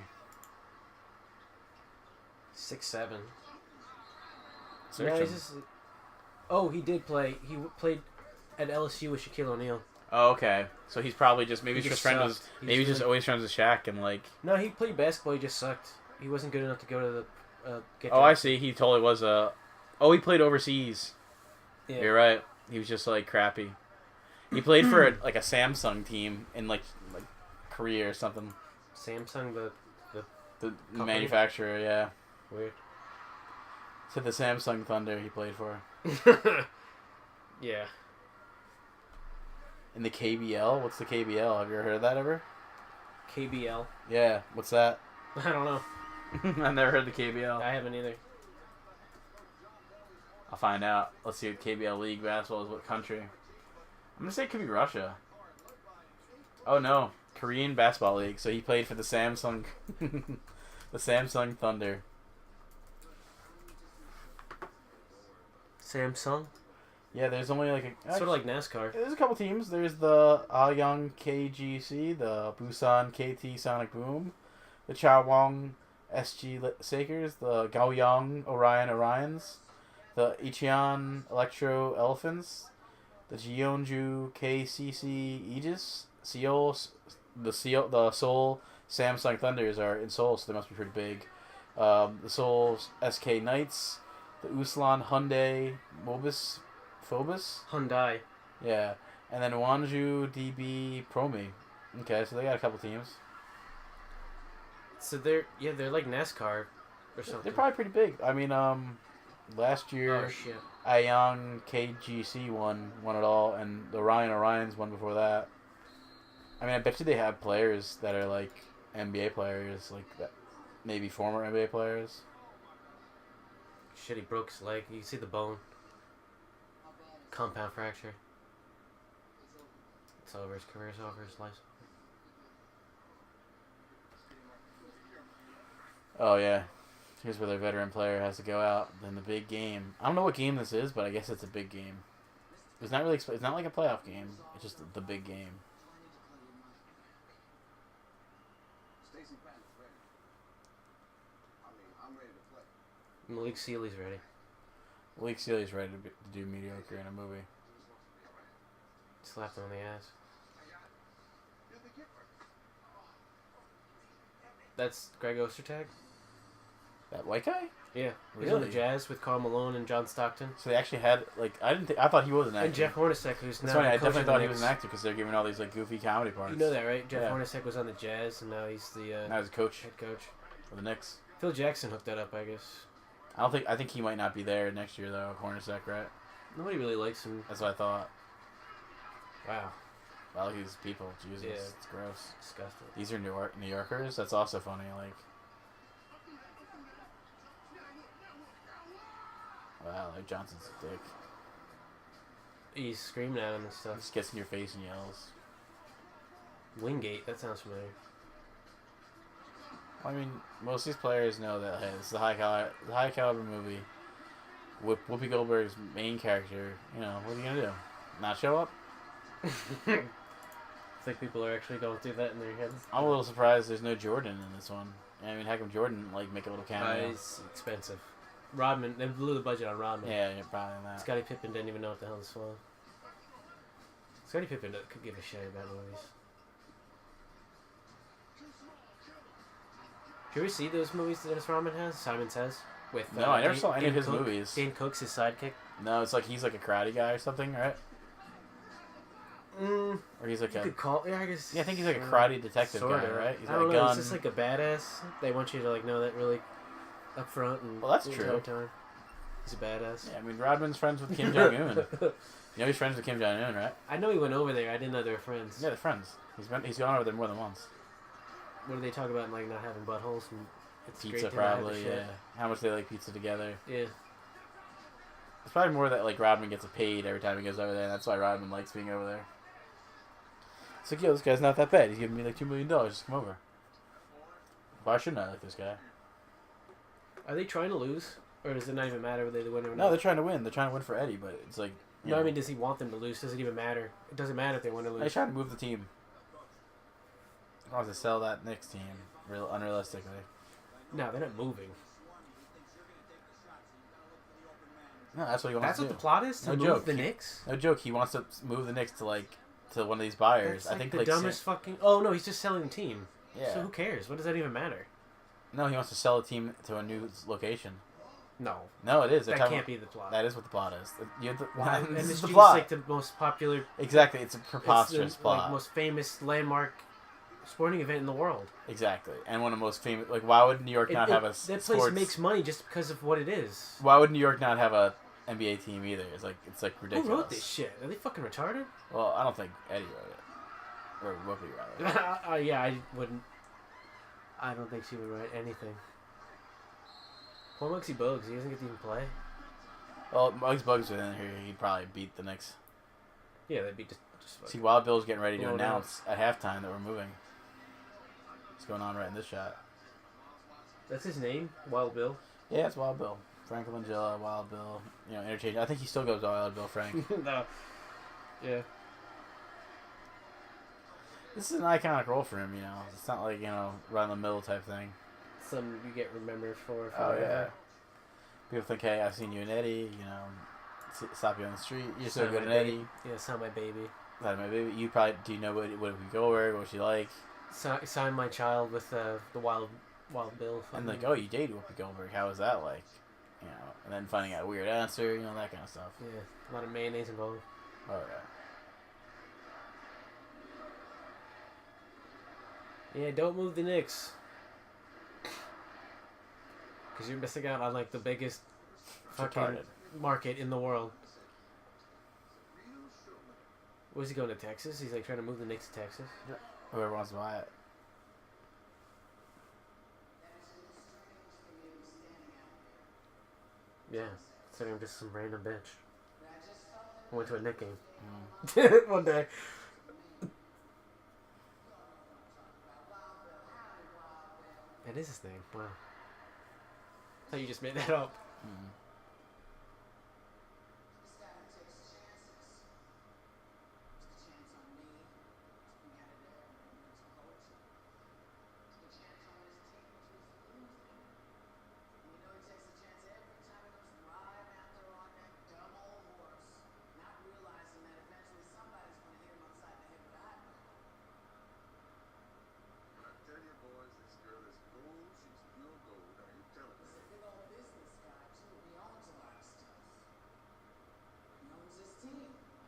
6'7". Search him. He did play. He played at LSU with Shaquille O'Neal. Oh, okay. So he's probably just He just always friends with Shaq and like. No, he played basketball. He just sucked. He wasn't good enough to go to the. I see. He totally was he played overseas. Yeah. You're right. He was just like crappy. He played for a Samsung team in like Korea or something. Samsung, The manufacturer, yeah. Weird. So the Samsung Thunder he played for. Yeah. In the KBL? What's the KBL? Have you ever heard of that ever? KBL? Yeah. What's that? I don't know. I've never heard the KBL. I haven't either. I'll find out. Let's see what KBL League basketball is. What country? I'm going to say it could be Russia. Oh, no. Korean Basketball League. So he played for the Samsung... the Samsung Thunder. Samsung? Yeah, there's only like a... Sort of like NASCAR. There's a couple teams. There's the Aoyang KGC, the Busan KT Sonic Boom, the Chawang SG Sakers, the Gaoyang Orions, the Icheon Electro Elephants, the Jeonju KCC Aegis, the Seoul Samsung Thunders are in Seoul, so they must be pretty big. The Seoul SK Knights, the Uslan Hyundai Phobos? Hyundai. Yeah. And then Wanju DB Promi. Okay, so they got a couple teams. So they're like NASCAR or something. They're probably pretty big. I mean, Last year, Oh shit. Young KGC won it all, and the Orions won before that. I mean, I bet you they have players that are like NBA players, like that, maybe former NBA players. Shit, he broke his leg. You can see the bone. Compound fracture. It's over. His career's over. His life's over. Oh yeah, here's where their veteran player has to go out in the big game. I don't know what game this is, but I guess it's a big game. It's not really. It's not like a playoff game. It's just the big game. Malik Sealy's ready. Malik Sealy's ready to do mediocre in a movie. Slapped him on the ass. That's Greg Ostertag? That white guy? Yeah. He's Really? on the Jazz with Karl Malone and John Stockton. So they actually had like I thought he was an actor. And Jeff Hornacek, who's That's now funny. I coaching definitely the thought he was Knicks. an actor because they're giving all these like goofy comedy parts. You know that, right? Jeff Yeah. Hornacek was on the Jazz, and now he's the Now he's a coach head coach. for the Knicks. Phil Jackson hooked that up, I guess. I think he might not be there next year though. Hornacek, right? Nobody really likes him. That's what I thought. Wow. Well, these people, Jesus, Yeah. it's gross. Disgusting. These are New Yorkers. That's also funny. Like, wow, like Johnson's a dick. He's screaming at him and He stuff. just gets in your face and yells. Wingate, that sounds familiar. I mean, most of these players know that hey, this is a high caliber movie. Whoopi Goldberg's main character. You know, what are you gonna do? Not show up? I think people are actually going through that in their heads. I'm a little surprised there's no Jordan in this one. I mean, how come Jordan like make a little cameo? It's expensive. Rodman, they blew the budget on Rodman. Yeah, probably not. Scottie Pippen didn't even know what the hell this was. Scottie Pippen could give a shit about movies. Did you ever see those movies that Dennis Rodman has? Simon Says? With, No, I never Dan- saw any of Dan his Cook. movies. Dan Cook's his sidekick. No, it's like he's like a karate guy or something, right? Or he's like You a could call, yeah, I guess. yeah, I think he's like a karate detective guy, Sorta. right? He's I got don't a know. gun. He's just like a badass. They want you to like know that really up front and Well, that's the true. entire time. He's a badass. Yeah, I mean Rodman's friends with Kim Jong Un. You know he's friends with Kim Jong Un, right? I know he went over there. I didn't know they were friends. Yeah, they're friends. He's gone over there more than once. What do they talk about? Like not having buttholes and it's Pizza great to not have probably, the shit. yeah. How much they like pizza together. Yeah. It's probably more that like Rodman gets paid every time he goes over there, and that's why Rodman likes being over there. It's like, yo, this guy's not that bad. He's giving me like $2 million just to come over. Why shouldn't I like this guy? Are they trying to lose, or does it not even matter whether they win or No, not? they're trying to win. They're trying to win for Eddie, but it's like. No, I mean, does he want them to lose? Does it even matter? It doesn't matter if they win or They're lose. trying to move the team. He wants to sell that Knicks team, unrealistically. No, they're not moving. No, that's what he wants That's to what do. the plot is to No move joke. the Knicks. No joke. He wants to move the Knicks to to one of these buyers. That's I like think the like dumbest fucking. Oh no, he's just selling the team. Yeah. So who cares? What does that even matter? No, he wants to sell a team to a new location. No, No, it is. They're that talking can't about- be the plot. That is what the plot is. Why? This is MSG the is plot. like the most popular, Exactly. It's a it's preposterous the, plot. like, most famous landmark sporting event in the world. Exactly. And one of the most famous. Like, why would New York not have a that sports? place makes money just because of what it is. Why would New York not have a NBA team either? It's like ridiculous. Who wrote this shit? Are they fucking retarded? Well, I don't think Eddie wrote it, or Whoopi rather. Yeah, I wouldn't. I don't think she would write anything. Poor Muggsy Bogues, he doesn't get to even play. Well, Bugs was in here. He'd probably beat the Knicks. Yeah, they'd be just See, Wild Bill's getting ready to Blown announce at halftime that we're moving. What's going on right in this shot? That's his name, Wild Bill. Yeah, it's Wild Bill. Frank Langella, Wild Bill. You know, interchange. I think he still goes by Wild Bill Frank. No. Yeah. This is an iconic role for him, you know. It's not like, you know, right in the middle type thing. Some you get remembered for. Oh, yeah. whatever. People think, hey, I've seen you and Eddie, you know, stop you on the street. You're so Sign good my at baby. Eddie. Yeah, sign my baby. Like, my baby, you probably, do you know what we go where, what she like? Sign my child with the Wild Bill. And like, oh, you dated Whoopi Goldberg. How was that like? You know, and then finding out a weird answer, you know, that kind of stuff. Yeah, a lot of mayonnaise involved. Oh, yeah. Yeah, don't move the Knicks. Because you're missing out on, like, the biggest fucking market in the world. Was he going to Texas? He's like trying to move the Knicks to Texas. Whoever wants to buy it. Yeah, so I'm just some random bitch. I went to a Knicks game Mm. one day. That is his name. Wow. How you just made that up? Mm.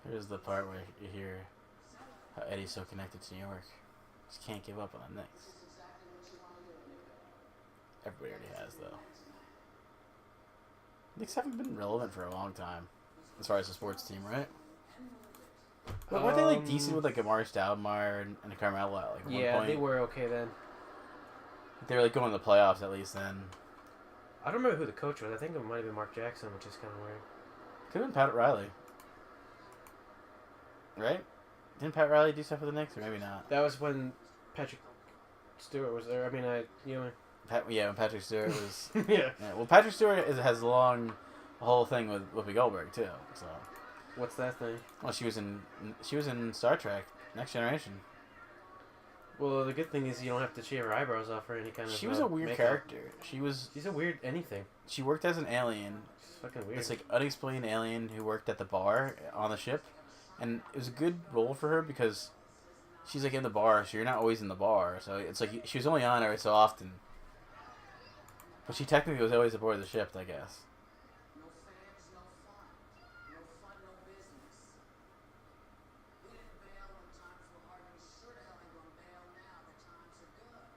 Here's the part where you hear how Eddie's so connected to New York. Just can't give up on the Knicks. Everybody already has, though. Knicks haven't been relevant for a long time, as far as the sports team, right? But weren't they like decent with like Amari Stoudemire and Carmelo at like one point? They were okay then. They were like going to the playoffs at least then. I don't remember who the coach was. I think it might have been Mark Jackson, which is kind of weird. Could have been Pat Riley. Right? Didn't Pat Riley do stuff for the Knicks, or maybe not? That was when Patrick Stewart was there. I mean, when Patrick Stewart was. yeah. Well, Patrick Stewart has long a whole thing with Whoopi Goldberg too. So. What's that thing? Well, she was in Star Trek Next Generation. Well, the good thing is you don't have to shave her eyebrows off or any kind of. She was a weird makeup. character. She's a weird anything. She worked as an alien. She's fucking weird. This like unexplained alien who worked at the bar on the ship. And it was a good role for her because she's like in the bar, so you're not always in the bar. So it's like she was only on every so often. But she technically was always aboard the ship, I guess. No fans, no fun. No fun, no business. We didn't bail when times were hard, and we sure the hell ain't gonna bail now that times are good.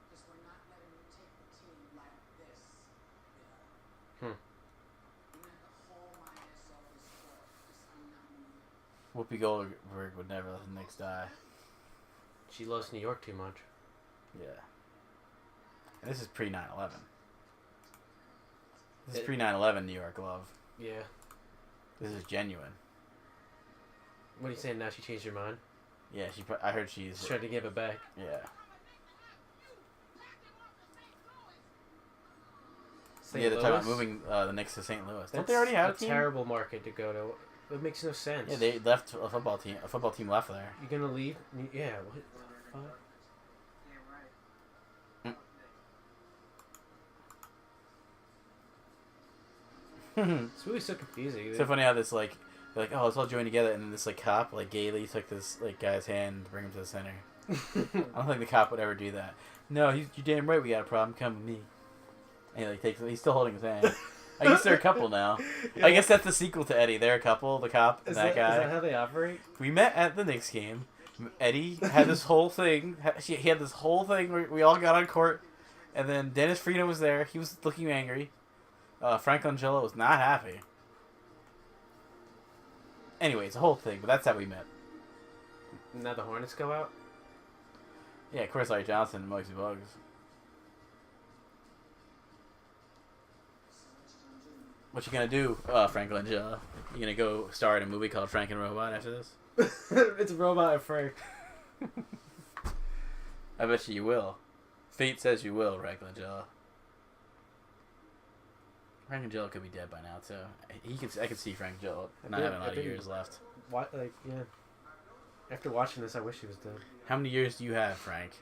Because we're not letting you take the team like this, Bill. You have to haul my ass off this court, because I'm not moving. Whoopi Goldberg would never let the Knicks die. She loves New York too much. Yeah. And this is pre 9/11. This is pre 9/11 New York love. Yeah. This is genuine. What are you saying now? She changed her mind? Yeah, I heard she's trying to give it back. Yeah. St. They're talking about moving the Knicks to St. Louis. Don't they That's already have a team? terrible market to go to. It makes no sense. Yeah, they left a football team. A football team left there. You're gonna leave? Yeah. What the fuck? This movie's so confusing. It's so funny how this like they're like, oh, let's all join together, and then this like cop like gaily took this like guy's hand to bring him to the center. I don't think the cop would ever do that. No, you're damn right. We got a problem. Come with me. And he like takes. He's still holding his hand. I guess they're a couple now. Yeah. I guess that's the sequel to Eddie. They're a couple. The cop and that guy. Is that how they operate? We met at the Knicks game. Eddie had this whole thing. He had this whole thing where we all got on court, and then Dennis Farina was there. He was looking angry. Frank Langella was not happy. Anyway, it's a whole thing, but that's how we met. Now the Hornets go out? Yeah, of course, Larry Johnson and Muggsy Bugs. What you gonna do, Frank Langella? You gonna go star in a movie called Frank and Robot after this? It's Robot and Frank. I bet you will. Fate says you will, Frank Langella. Frank Langella could be dead by now too. I could see Frank Langella not having a lot of years left. What? Like, yeah. After watching this, I wish he was dead. How many years do you have, Frank?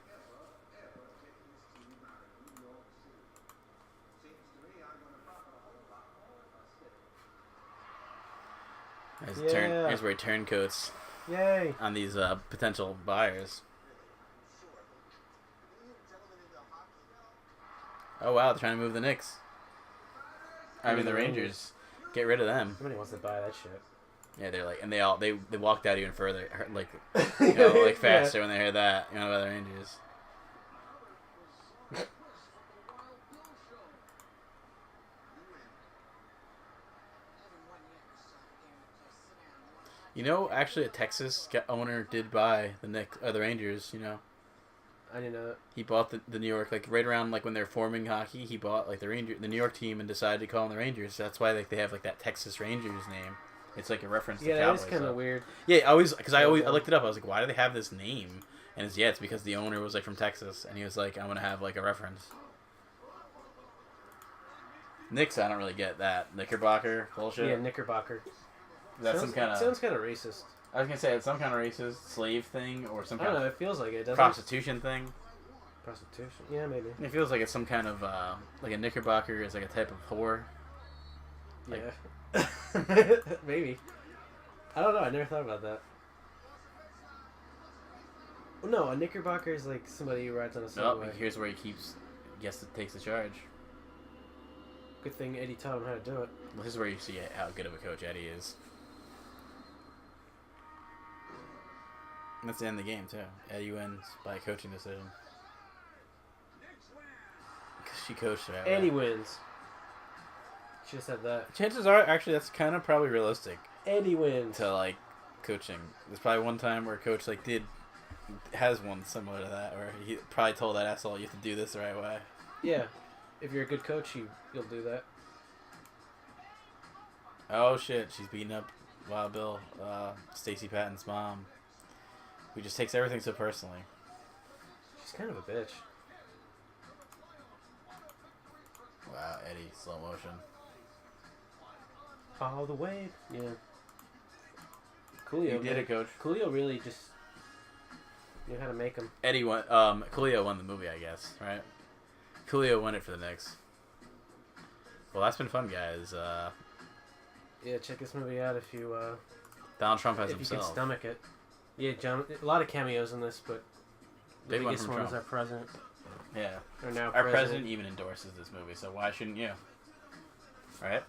Here's where he turncoats. Yay! On these potential buyers. Oh wow, they're trying to move the Knicks. I mean the Rangers. Get rid of them. Somebody wants to buy that shit. Yeah, they're like, and they walked out even further, like, you know, like faster when they heard that, you know, about the Rangers. You know, actually, a Texas owner did buy the Rangers. You know, I didn't know that. he bought the New York, like right around like when they're forming hockey. He bought like the New York team, and decided to call them the Rangers. That's why like they have like that Texas Rangers name. It's like a reference to Yeah, that Cowboys. is kind of weird. Yeah, I looked it up. I was like, why do they have this name? And it's because the owner was like from Texas, and he was like, I'm gonna have like a reference. Knicks, I don't really get that Knickerbocker bullshit. Yeah, Knickerbocker. That's some kind of. Sounds kind of racist. I was gonna say it's some kind of racist slave thing or some I kind don't know. of It feels like it. Doesn't prostitution thing. Prostitution. Yeah, maybe. It feels like it's some kind of like a Knickerbocker is like a type of whore. Like, Yeah. Maybe. I don't know. I never thought about that. No, a Knickerbocker is like somebody who rides on a subway. Here's where takes the charge. Good thing Eddie taught him how to do it. Well, this is where you see how good of a coach Eddie is. And that's the end of the game too. Eddie wins by a coaching decision. Because she coached her. Eddie wins. Should have said that. Chances are, actually, that's kind of probably realistic. Eddie wins. To like coaching. There's probably one time where a coach like has one similar to that, where he probably told that asshole, you have to do this the right way. Yeah. If you're a good coach, you'll do that. Oh shit, she's beating up Wild Bill, Stacey Patton's mom, who just takes everything so personally. She's kind of a bitch. Wow, Eddie, slow motion. All the way. Yeah. Coolio You did it, coach. Coolio really just knew how to make him. Eddie won. Coolio won the movie, I guess, right? Coolio won it for the Knicks. Well, that's been fun, guys. Yeah, check this movie out if you Donald Trump has if himself. you can stomach it. Yeah, John. A lot of cameos in this, but the Big one biggest from one is Trump. our president. Yeah. Or now Our president even endorses this movie, so why shouldn't you? Right?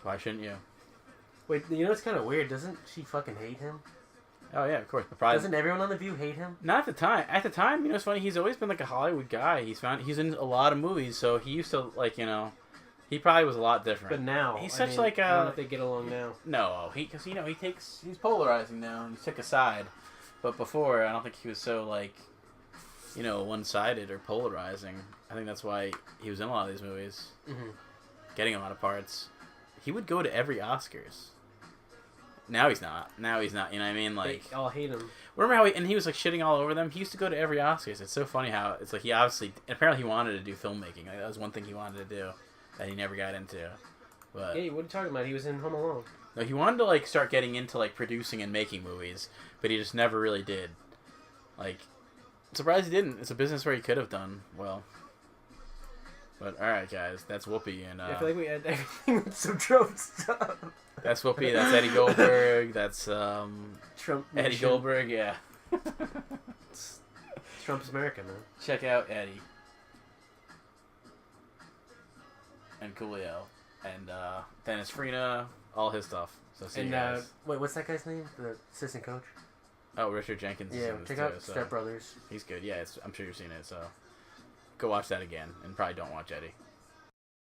Why shouldn't you? Wait, you know what's kind of weird? Doesn't she fucking hate him? Oh yeah, of course. But probably Doesn't everyone on The View hate him? not at the time. At the time, you know, it's funny. He's always been like a Hollywood guy. He's in a lot of movies, so he used to like, you know, he probably was a lot different. But now he's I such mean, like I don't know a if they get along now. no. Because you know he's polarizing now. He took a side, but before I don't think he was so like, you know, one-sided or polarizing. I think that's why he was in a lot of these movies, getting a lot of parts. He would go to every Oscars. Now he's not. You know what I mean? Like, They all hate him. remember how he was like shitting all over them? He used to go to every Oscars. It's so funny how it's like he apparently he wanted to do filmmaking. Like, that was one thing he wanted to do that he never got into. But Yeah, what are you talking about? He was in Home Alone. no, he wanted to like start getting into like producing and making movies, but he just never really did. Like, I'm surprised he didn't. It's a business where he could have done well. But all right, guys, that's Whoopi and I feel like we had everything with some Trump stuff. that's Whoopi. That's Eddie Goldberg. That's Trump. Eddie Nation. Goldberg. Yeah. Trump's America, man. Check out Eddie and Coolio and Dennis Farina, all his stuff. So see you And guys. wait, what's that guy's name? The assistant coach. Oh, Richard Jenkins. is Yeah, in this check too, out so Step Brothers. he's good. Yeah, I'm sure you've seen it. So go watch that again, and probably don't watch Eddie.